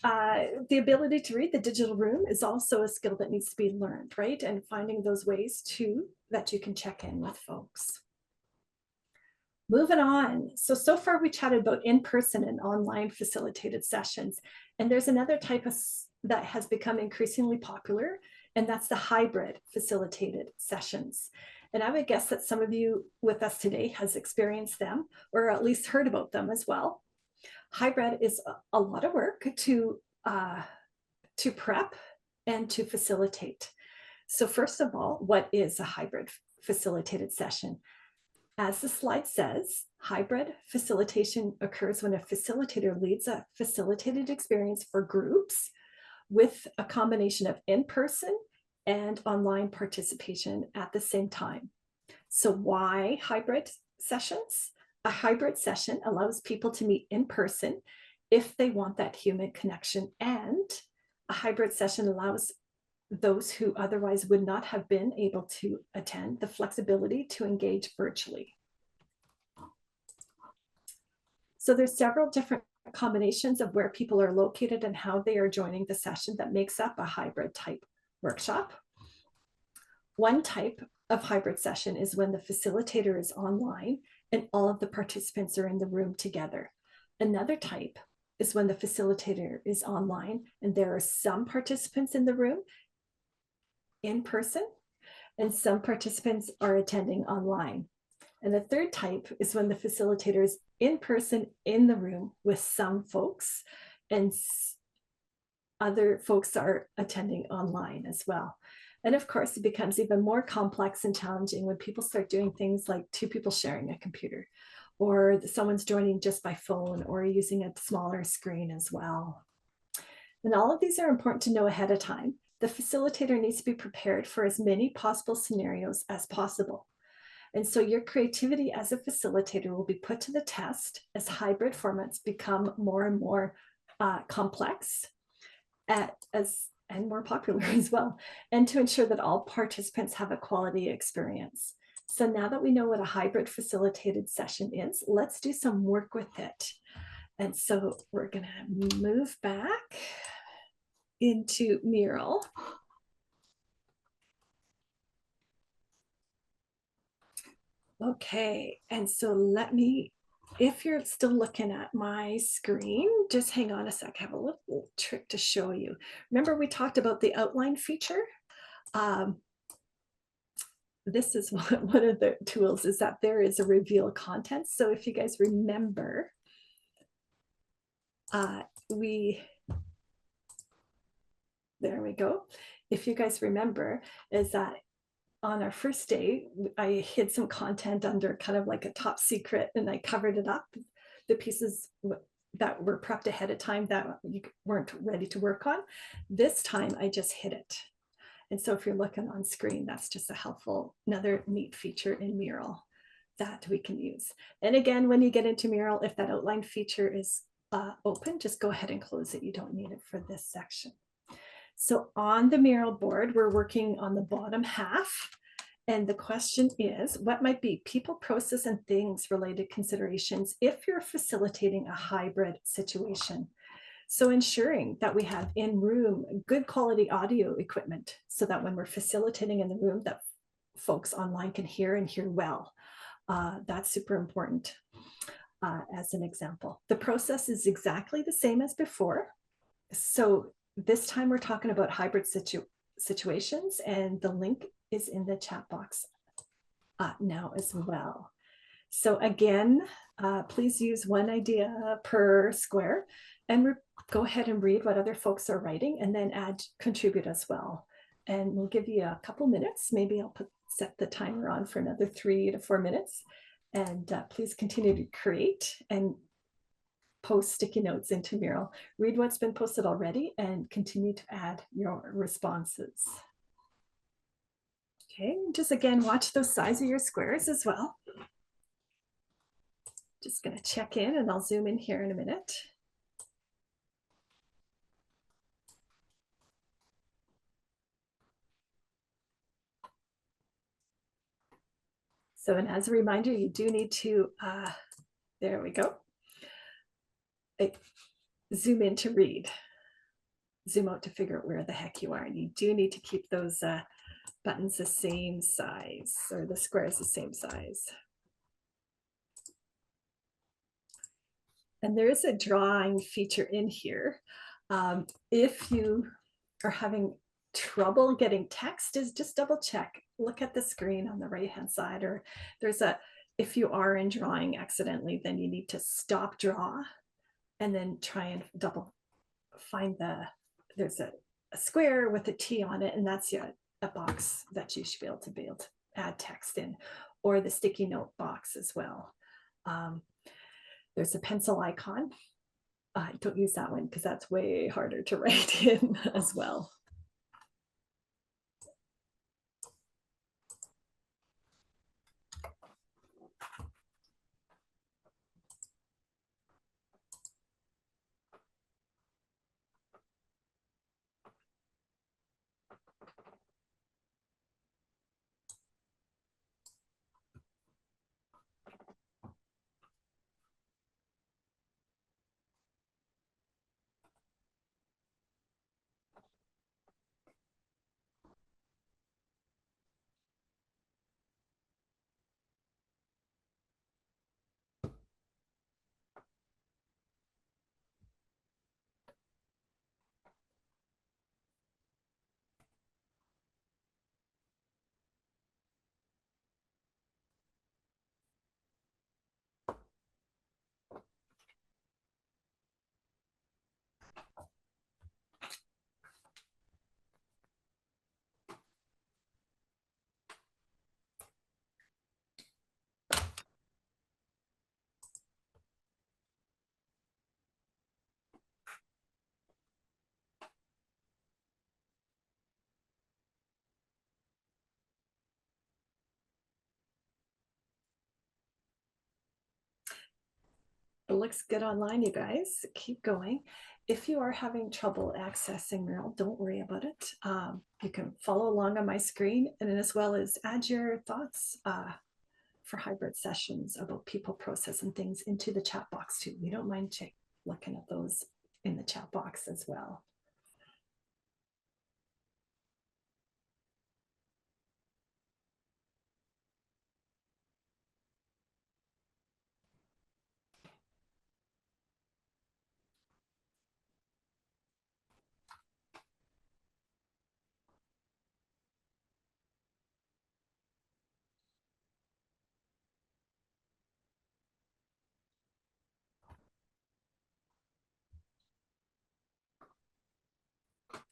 The ability to read the digital room is also a skill that needs to be learned, right? And finding those ways too that you can check in with folks. Moving on. So far we chatted about in-person and online facilitated sessions. And there's another type that has become increasingly popular, and that's the hybrid facilitated sessions. And I would guess that some of you with us today has experienced them, or at least heard about them as well. Hybrid is a lot of work to prep and to facilitate. So first of all, what is a hybrid facilitated session? As the slide says, hybrid facilitation occurs when a facilitator leads a facilitated experience for groups with a combination of in-person and online participation at the same time. So why hybrid sessions? A hybrid session allows people to meet in person if they want that human connection, and a hybrid session allows those who otherwise would not have been able to attend the flexibility to engage virtually. So there's several different combinations of where people are located and how they are joining the session that makes up a hybrid type workshop. One type of hybrid session is when the facilitator is online and all of the participants are in the room together. Another type is when the facilitator is online and there are some participants in the room in person and some participants are attending online. And the third type is when the facilitator is in person in the room with some folks and other folks are attending online as well. And of course, it becomes even more complex and challenging when people start doing things like two people sharing a computer, or someone's joining just by phone or using a smaller screen as well. And all of these are important to know ahead of time. The facilitator needs to be prepared for as many possible scenarios as possible. And so your creativity as a facilitator will be put to the test as hybrid formats become more and more complex and more popular as well, and to ensure that all participants have a quality experience. So now that we know what a hybrid facilitated session is, let's do some work with it. And so we're going to move back into Mural. Okay, and so let me, if you're still looking at my screen, just hang on a sec. I have a little trick to show you. Remember we talked about the outline feature? This is one of the tools, is that there is a reveal content. So if you guys remember, there we go. If you guys remember, is that on our first day, I hid some content under kind of like a top secret, and I covered it up, the pieces that were prepped ahead of time that you weren't ready to work on. This time I just hid it. And so if you're looking on screen, that's just a helpful, another neat feature in Mural. that we can use. And again, when you get into Mural, if that outline feature is open, just go ahead and close it. You don't need it for this section. So on the Mural board, we're working on the bottom half. And the question is, what might be people, process, and things related considerations if you're facilitating a hybrid situation? So ensuring that we have in-room good quality audio equipment so that when we're facilitating in the room that folks online can hear and hear well. That's super important as an example. The process is exactly the same as before. So this time we're talking about hybrid situations, and the link is in the chat box now as well. So again, please use one idea per square, and go ahead and read what other folks are writing, and then contribute as well. And we'll give you a couple minutes. Maybe I'll set the timer on for another 3 to 4 minutes. And please continue to create and post sticky notes into Mural. Read what's been posted already and continue to add your responses. Okay, just again, watch those size of your squares as well. Just going to check in, and I'll zoom in here in a minute. So, and as a reminder, you do need to, there we go. Zoom in to read. Zoom out to figure out where the heck you are. And you do need to keep those buttons the same size, or the squares the same size. And there is a drawing feature in here. If you are having trouble getting text, is just double check. Look at the screen on the right hand side, or if you are in drawing accidentally, then you need to stop draw and then try and find there's a square with a T on it, and that's a box that you should be able to add text in, or the sticky note box as well. There's a pencil icon. Don't use that one because that's way harder to write in as well. It looks good online, you guys. Keep going. If you are having trouble accessing Mural, don't worry about it. You can follow along on my screen, and as well as add your thoughts for hybrid sessions about people, process, and things into the chat box too. We don't mind looking at those in the chat box as well.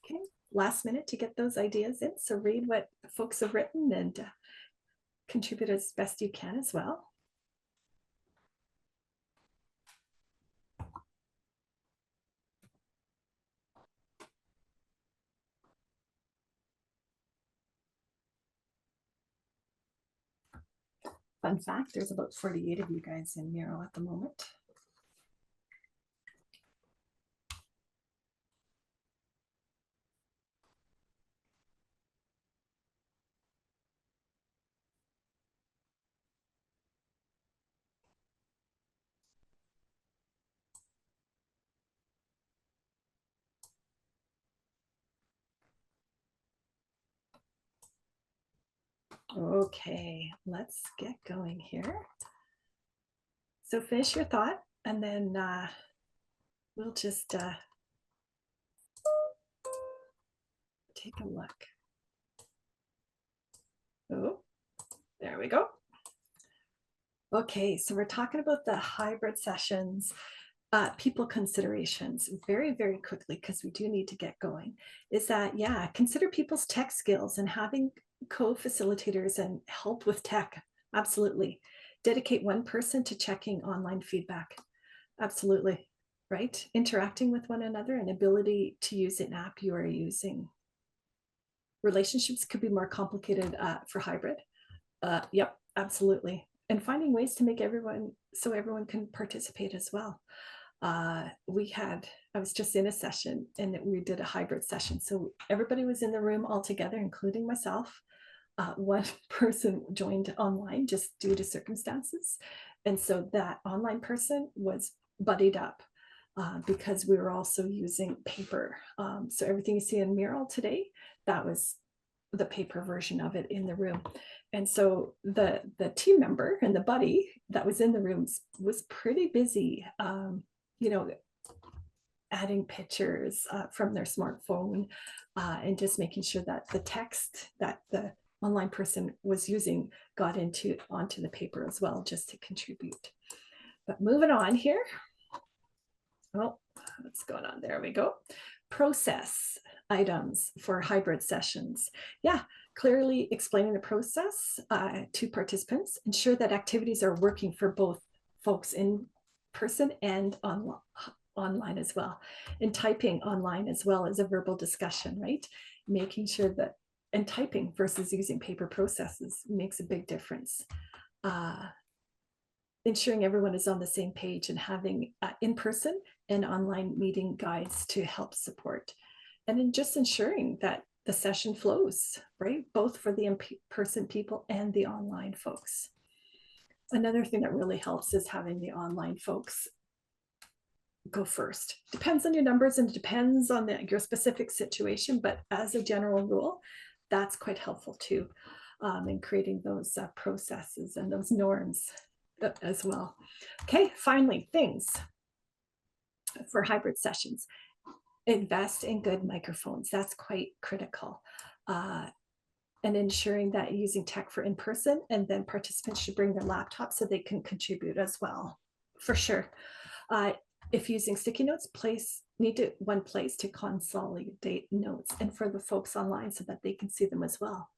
Okay, last minute to get those ideas in. So read what folks have written and contribute as best you can as well. fun fact, there's about 48 of you guys in Miro at the moment. Okay, let's get going here. So finish your thought, and then we'll just take a look. Oh, there we go. Okay, so we're talking about the hybrid sessions, people considerations very, very quickly, because we do need to get going. Is that, yeah, consider people's tech skills and having co-facilitators and help with tech. Absolutely. Dedicate one person to checking online feedback. Absolutely. Right? Interacting with one another and ability to use an app you are using. Relationships could be more complicated for hybrid. Yep, absolutely. And finding ways to make everyone can participate as well. I was just in a session and we did a hybrid session. So everybody was in the room all together, including myself. One person joined online just due to circumstances. And so that online person was buddied up because we were also using paper. So everything you see in Mural today, that was the paper version of it in the room. And so the team member and the buddy that was in the rooms was pretty busy, adding pictures from their smartphone and just making sure that the text that the online person was using got onto the paper as well, just to contribute. But moving on here. Oh, what's going on? There we go. Process items for hybrid sessions. Yeah, clearly explaining the process to participants. Ensure that activities are working for both folks in person and online as well. And typing online as well as a verbal discussion, right? Making sure that, and typing versus using paper processes makes a big difference. Ensuring everyone is on the same page and having in-person and online meeting guides to help support. And then just ensuring that the session flows, right? Both for the in-person people and the online folks. Another thing that really helps is having the online folks go first. Depends on your numbers and depends on your specific situation, but as a general rule, that's quite helpful too, in creating those processes and those norms as well. Okay, finally, things for hybrid sessions. Invest in good microphones. That's quite critical. And ensuring that you're using tech for in-person, and then participants should bring their laptop so they can contribute as well, for sure. If using sticky notes, one place to consolidate notes, and for the folks online so that they can see them as well.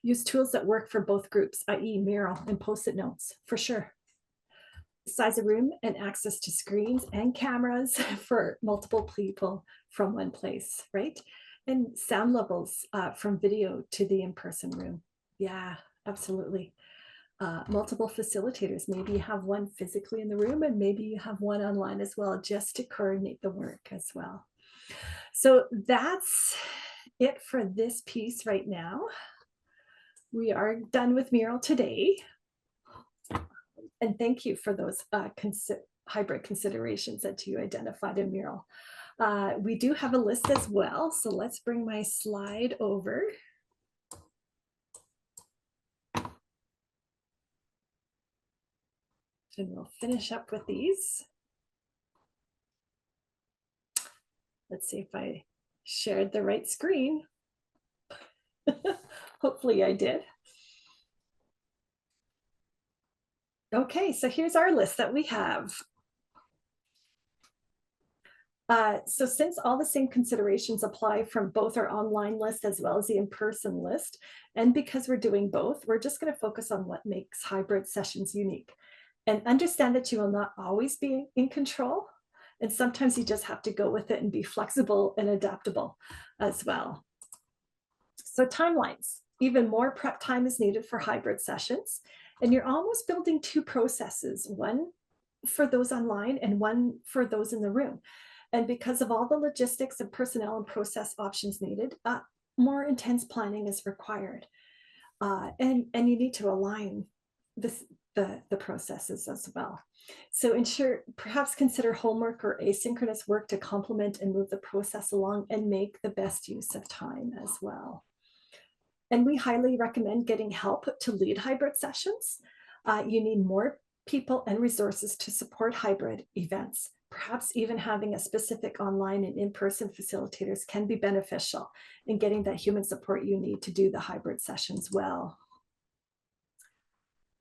Use tools that work for both groups, i.e. Mural and Post-it notes, for sure. Size of room and access to screens and cameras for multiple people from one place, right? And sound levels from video to the in-person room. Yeah, absolutely. Multiple facilitators. Maybe you have one physically in the room and maybe you have one online as well, just to coordinate the work as well. So that's it for this piece right now. We are done with Mural today. And thank you for those hybrid considerations that you identified in Mural. We do have a list as well. So let's bring my slide over. And we'll finish up with these. Let's see if I shared the right screen. Hopefully I did. Okay, so here's our list that we have. So since all the same considerations apply from both our online list as well as the in-person list, and because we're doing both, we're just going to focus on what makes hybrid sessions unique. And understand that you will not always be in control. And sometimes you just have to go with it and be flexible and adaptable as well. So timelines. Even more prep time is needed for hybrid sessions. And you're almost building two processes, one for those online and one for those in the room. And because of all the logistics and personnel and process options needed, more intense planning is required. And you need to align the processes as well. So perhaps consider homework or asynchronous work to complement and move the process along and make the best use of time as well. And we highly recommend getting help to lead hybrid sessions. You need more people and resources to support hybrid events. Perhaps even having a specific online and in-person facilitators can be beneficial in getting that human support you need to do the hybrid sessions well.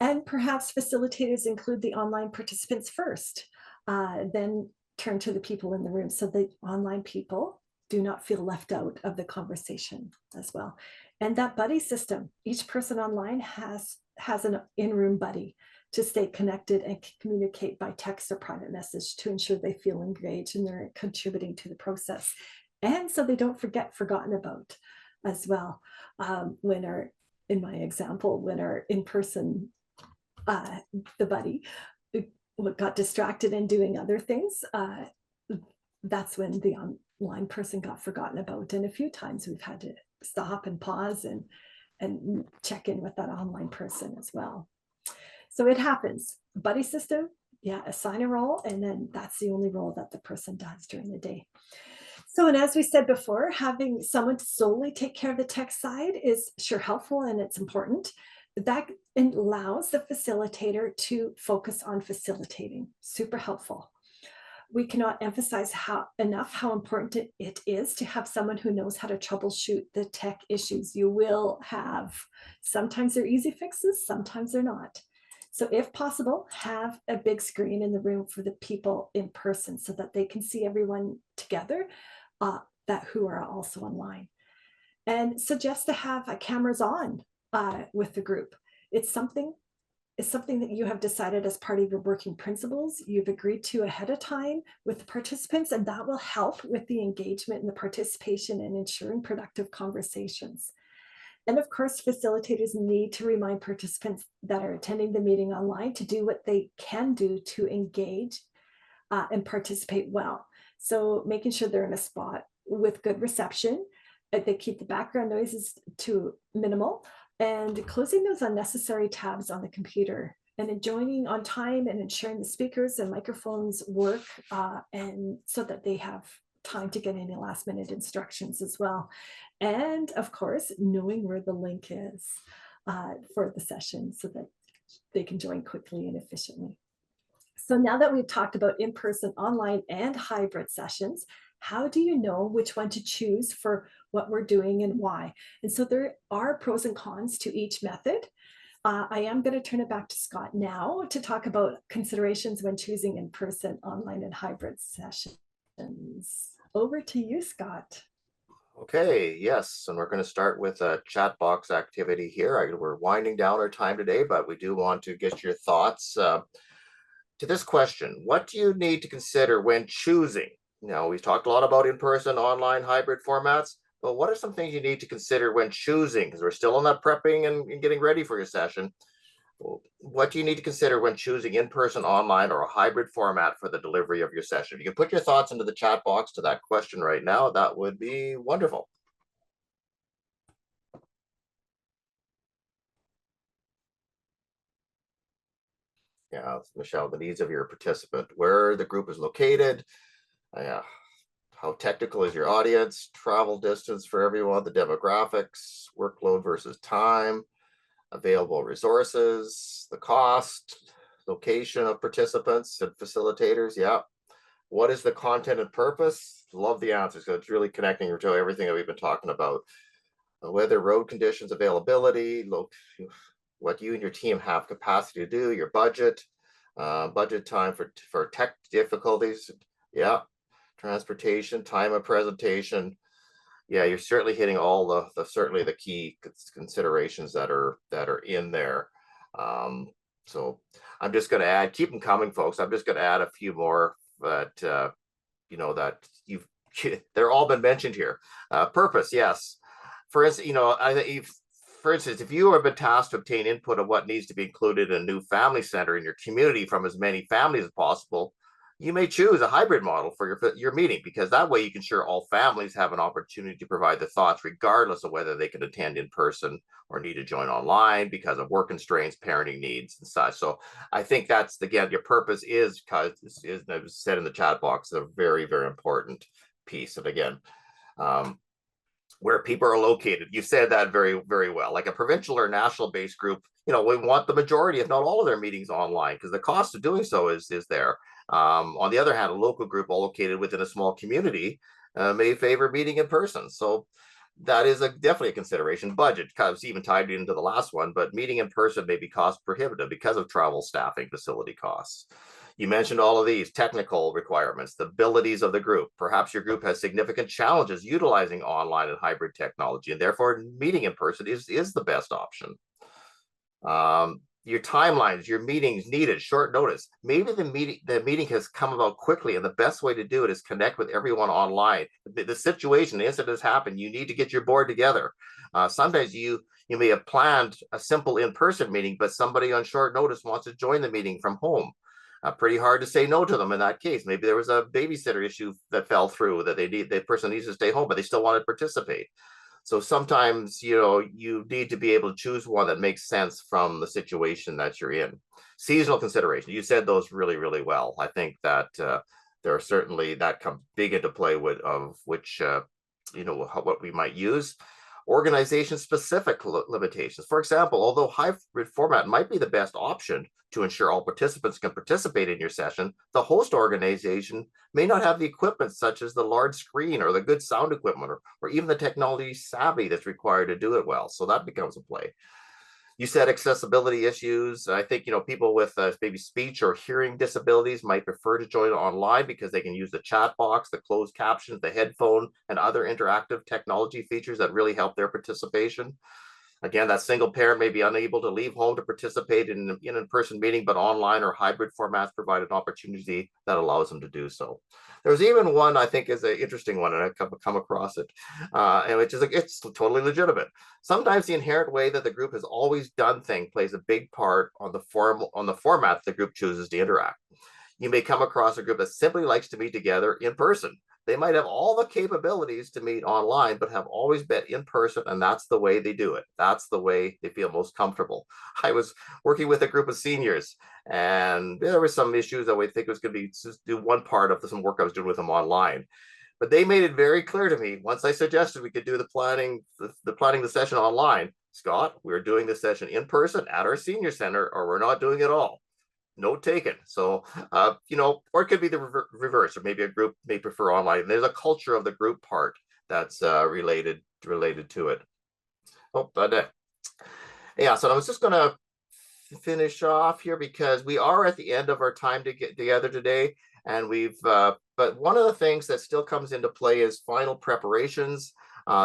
And perhaps facilitators include the online participants first, then turn to the people in the room so the online people do not feel left out of the conversation as well. And that buddy system, each person online has an in-room buddy to stay connected and communicate by text or private message to ensure they feel engaged and they're contributing to the process. And so they don't get forgotten about as well. In my example, when our in-person, the buddy got distracted in doing other things, that's when the online person got forgotten about. And a few times we've had to stop and pause and check in with that online person as well. So it happens. Buddy system, yeah, assign a role, and then that's the only role that the person does during the day. So, and as we said before, having someone to solely take care of the tech side is sure helpful and it's important. That allows the facilitator to focus on facilitating. Super helpful. We cannot emphasize enough how important it is to have someone who knows how to troubleshoot the tech issues you will have. Sometimes they're easy fixes, sometimes they're not. So if possible, have a big screen in the room for the people in person so that they can see everyone together who are also online. And suggest to have cameras on with the group. It's something that you have decided as part of your working principles, you've agreed to ahead of time with the participants, and that will help with the engagement and the participation and ensuring productive conversations. And of course, facilitators need to remind participants that are attending the meeting online to do what they can do to engage and participate well. So making sure they're in a spot with good reception, they keep the background noises to minimal, and closing those unnecessary tabs on the computer, and joining on time and ensuring the speakers and microphones work and so that they have time to get any last minute instructions as well. And of course, knowing where the link is for the session so that they can join quickly and efficiently. So now that we've talked about in-person, online, and hybrid sessions, how do you know which one to choose for what we're doing and why? And so there are pros and cons to each method. I am going to turn it back to Scott now to talk about considerations when choosing in-person, online, and hybrid sessions. Over to you, Scott. Okay, yes, and we're going to start with a chat box activity here. We're winding down our time today, but we do want to get your thoughts to this question. What do you need to consider when choosing? We've talked a lot about in-person, online, hybrid formats, but what are some things you need to consider when choosing? Because we're still on that prepping and getting ready for your session. What do you need to consider when choosing in-person, online, or a hybrid format for the delivery of your session? If you can put your thoughts into the chat box to that question right now, that would be wonderful. Yeah, Michelle, the needs of your participant, where the group is located, how technical is your audience, travel distance for everyone, the demographics, workload versus time, available resources, the cost, location of participants and facilitators. Yeah. What is the content and purpose? Love the answers. So it's really connecting to everything that we've been talking about. Weather, road conditions, availability, what you and your team have capacity to do, your budget, budget time for tech difficulties. Yeah. Transportation, time of presentation. Yeah, you're certainly hitting all the key considerations that are in there. So I'm just going to add, keep them coming, folks. I'm just going to add a few more that that they're all been mentioned here. Purpose, yes. For instance, I think for instance, if you have been tasked to obtain input of what needs to be included in a new family center in your community from as many families as possible, you may choose a hybrid model for your meeting, because that way you can ensure all families have an opportunity to provide their thoughts, regardless of whether they can attend in person or need to join online because of work constraints, parenting needs, and such. So I think that's, again, your purpose is, because is said in the chat box, a very, very important piece. And again, where people are located. You said that very, very well. Like a provincial or national based group, we want the majority, if not all of their meetings online, because the cost of doing so is there. On the other hand, a local group all located within a small community may favor meeting in person. So that is definitely a consideration. Budget kind of even tied into the last one, but meeting in person may be cost prohibitive because of travel, staffing, facility costs. You mentioned all of these technical requirements, the abilities of the group. Perhaps your group has significant challenges utilizing online and hybrid technology, and therefore meeting in person is the best option. Your timelines, your meetings needed, short notice. Maybe the meeting has come about quickly, and the best way to do it is connect with everyone online. The situation, the incident has happened. You need to get your board together. Sometimes you may have planned a simple in-person meeting, but somebody on short notice wants to join the meeting from home. Pretty hard to say no to them in that case. Maybe there was a babysitter issue that fell through, that that person needs to stay home, but they still want to participate. So sometimes, you need to be able to choose one that makes sense from the situation that you're in. Seasonal consideration. You said those really, really well. I think that there are certainly, that comes big into play with of which, what we might use. Organization specific limitations. For example, although hybrid format might be the best option to ensure all participants can participate in your session, the host organization may not have the equipment, such as the large screen or the good sound equipment, or even the technology savvy that's required to do it well. So that becomes a play. You said accessibility issues. I think, people with maybe speech or hearing disabilities might prefer to join online because they can use the chat box, the closed captions, the headphone, and other interactive technology features that really help their participation. Again, that single parent may be unable to leave home to participate in an in-person meeting, but online or hybrid formats provide an opportunity that allows them to do so. There's even one I think is an interesting one, and I've come across it, and which is it's totally legitimate. Sometimes the inherent way that the group has always done things plays a big part on the format the group chooses to interact. You may come across a group that simply likes to meet together in person. They might have all the capabilities to meet online, but have always met in person, and that's the way they do it. That's the way they feel most comfortable. I was working with a group of seniors, and there were some issues that we think was going to be just do one part of some work I was doing with them online. But they made it very clear to me once I suggested we could do the planning the session online. Scott, we're doing the session in person at our senior center, or we're not doing it all. Note taken. So, or it could be the reverse, or maybe a group may prefer online. There's a culture of the group part that's related to it. Oh, but yeah. So I was just going to finish off here because we are at the end of our time to get together today, and we've. But one of the things that still comes into play is final preparations.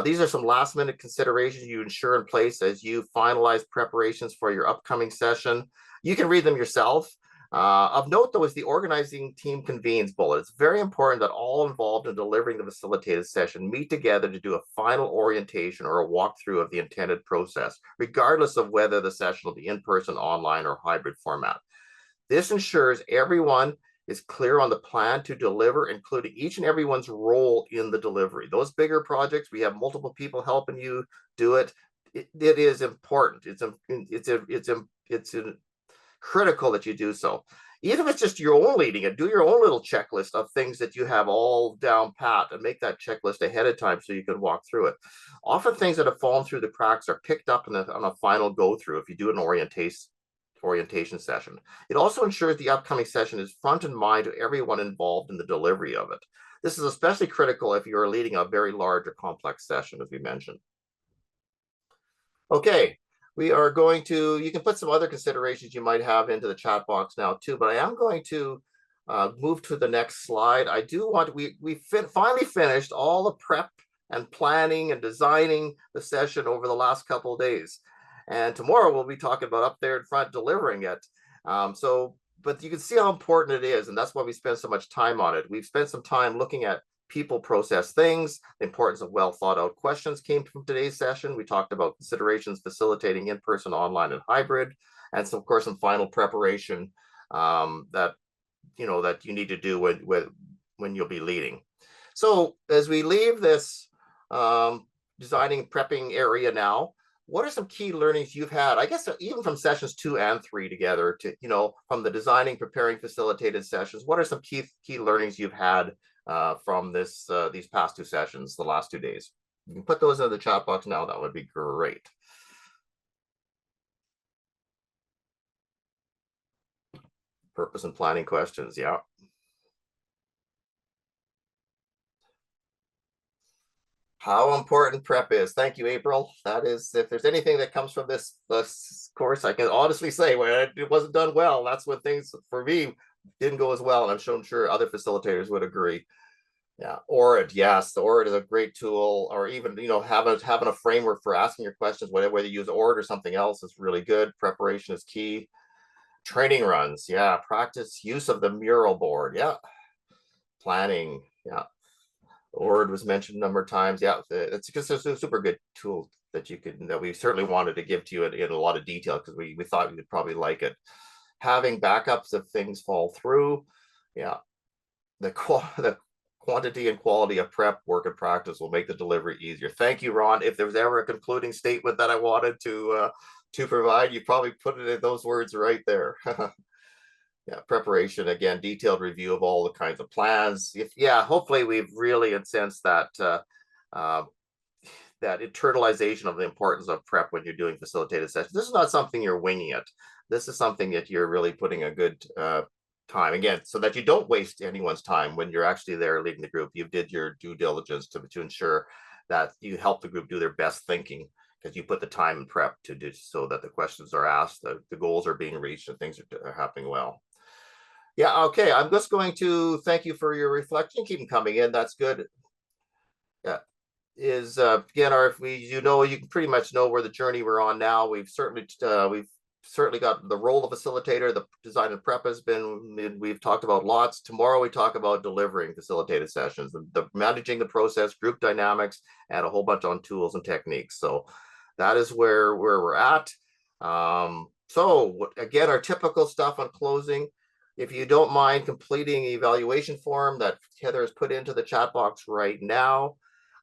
These are some last minute considerations you ensure in place as you finalize preparations for your upcoming session. You can read them yourself. Of note, though, is the organizing team convenes bullet. It's very important that all involved in delivering the facilitated session meet together to do a final orientation or a walkthrough of the intended process, regardless of whether the session will be in person, online, or hybrid format. This ensures everyone is clear on the plan to deliver, including each and everyone's role in the delivery. Those bigger projects, we have multiple people helping you do it. It is important. It's critical that you do so. Even if it's just your own leading it, do your own little checklist of things that you have all down pat, and make that checklist ahead of time so you can walk through it. Often things that have fallen through the cracks are picked up on a final go through if you do an orientation session. It also ensures the upcoming session is front in mind to everyone involved in the delivery of it. This is especially critical if you're leading a very large or complex session, as we mentioned. Okay, we are going to, you can put some other considerations you might have into the chat box now too, but I am going to move to the next slide. I do want, we finally finished all the prep and planning and designing the session over the last couple of days. And tomorrow we'll be talking about up there in front delivering it. But you can see how important it is, and that's why we spend so much time on it. We've spent some time looking at people, process, things. The importance of well thought out questions came from today's session. We talked about considerations facilitating in-person, online, and hybrid, and so of course some final preparation that you need to do when you'll be leading. So as we leave this designing prepping area now, what are some key learnings you've had? I guess even from sessions 2 and 3 together, to from the designing, preparing, facilitated sessions. What are some key learnings you've had from these past 2 sessions, the last 2 days? You can put those in the chat box now. That would be great. Purpose and planning questions, yeah. How important prep is. Thank you, April. That is, if there's anything that comes from this course, I can honestly say when it wasn't done well, that's when things for me didn't go as well. And I'm sure other facilitators would agree. Yeah, ORID, yes, the ORID is a great tool, or even having a framework for asking your questions, whether you use ORID or something else is really good. Preparation is key. Training runs, yeah. Practice use of the mural board, yeah. Planning, yeah. ORID was mentioned a number of times. Yeah, it's just a super good tool that we certainly wanted to give to you in a lot of detail, because we thought you would probably like it. Having backups if things fall through, yeah. The quantity and quality of prep, work, and practice will make the delivery easier. Thank you, Ron. If there was ever a concluding statement that I wanted to provide, you probably put it in those words right there. Yeah, preparation, again, detailed review of all the kinds of plans. Hopefully we've really sensed that that internalization of the importance of prep when you're doing facilitated sessions. This is not something you're winging it. This is something that you're really putting a good time, again, so that you don't waste anyone's time when you're actually there leading the group. You did your due diligence to ensure that you help the group do their best thinking, because you put the time and prep to do so that the questions are asked, the goals are being reached, and things are happening well. Yeah, okay. I'm just going to thank you for your reflection. Keep them coming in. That's good. Yeah. Again, you can pretty much know where the journey we're on now. We've certainly got the role of facilitator. The design and prep we've talked about lots. Tomorrow we talk about delivering facilitated sessions, the managing the process, group dynamics, and a whole bunch on tools and techniques. So that is where we're at. So again, our typical stuff on closing. If you don't mind completing the evaluation form that Heather has put into the chat box right now,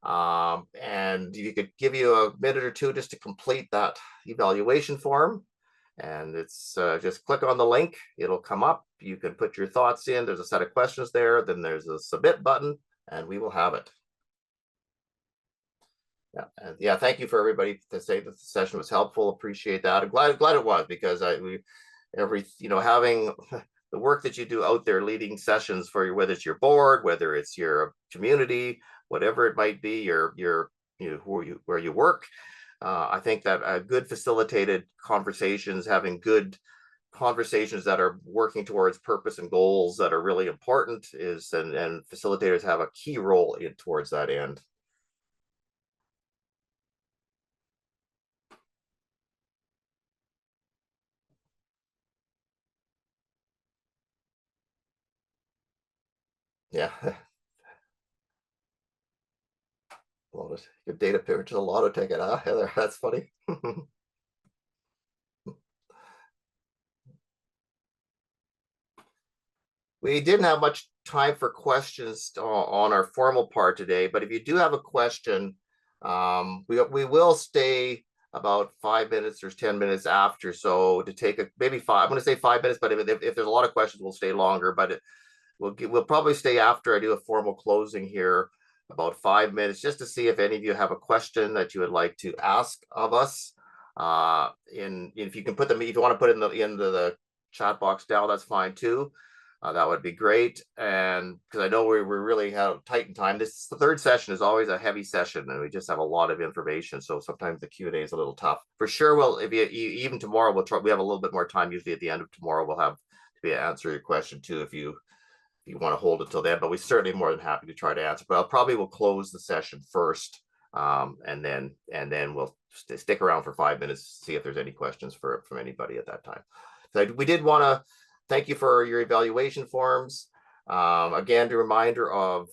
and you could give you a minute or two just to complete that evaluation form. And it's just click on the link, it'll come up. You can put your thoughts in. There's a set of questions there. Then there's a submit button, and we will have it. Yeah, and yeah, thank you for everybody to say that the session was helpful. Appreciate that. I'm glad it was, because having the work that you do out there leading sessions for whether it's your board, whether it's your community, whatever it might be, where you work. I think that good facilitated conversations, having good conversations that are working towards purpose and goals that are really important and facilitators have a key role towards that end. Yeah. Good data picture to a lotto ticket, huh, Heather? That's funny. We didn't have much time for questions on our formal part today, but if you do have a question, we will stay about 5 minutes or 10 minutes after. So to take maybe I'm going to say 5 minutes, but if there's a lot of questions, we'll stay longer. But we'll probably stay after I do a formal closing here, about 5 minutes, just to see if any of you have a question that you would like to ask of us. If you can put them, if you want to put in into the chat box now, that's fine too. That would be great. And because I know we're really tight in time. The third session is always a heavy session, and we just have a lot of information. So sometimes the Q&A is a little tough. For sure, even tomorrow we'll try. We have a little bit more time. Usually at the end of tomorrow we'll have to be answer your question too, if you want to hold it till then. But we're certainly more than happy to try to answer. But we'll close the session first, and then we'll stick around for 5 minutes to see if there's any questions from anybody at that time. So we did want to thank you for your evaluation forms. Again, the reminder of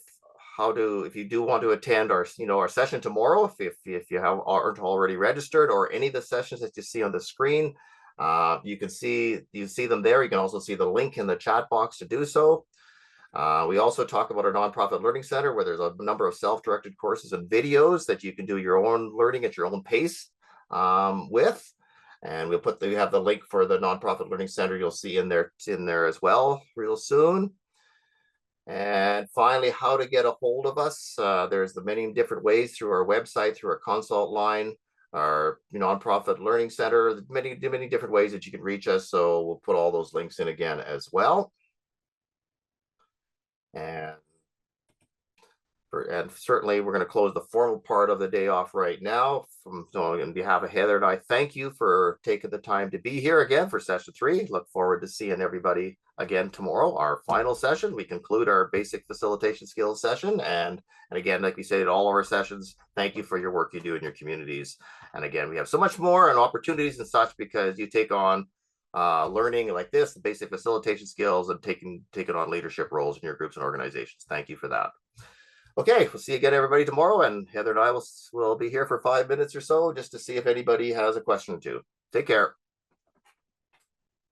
if you do want to attend our, our session tomorrow, if you aren't already registered, or any of the sessions that you see on the screen, you see them there. You can also see the link in the chat box to do so. We also talk about our nonprofit learning center, where there's a number of self-directed courses and videos that you can do your own learning at your own pace with. And we have the link for the nonprofit learning center. You'll see in there as well real soon. And finally, how to get a hold of us. There's the many different ways through our website, through our consult line, our nonprofit learning center, many different ways that you can reach us. So we'll put all those links in again as well. And certainly we're going to close the formal part of the day off right now. So on behalf of Heather and I, thank you for taking the time to be here again for session 3. Look forward to seeing everybody again tomorrow, our final session. We conclude our basic facilitation skills session. And again, like we said in all of our sessions, thank you for your work you do in your communities. And again, we have so much more and opportunities and such because you take on learning like this, the basic facilitation skills, and taking on leadership roles in your groups and organizations. Thank you for that. Okay, we'll see you again, everybody, tomorrow. And Heather and I will be here for 5 minutes or so just to see if anybody has a question or two. Take care.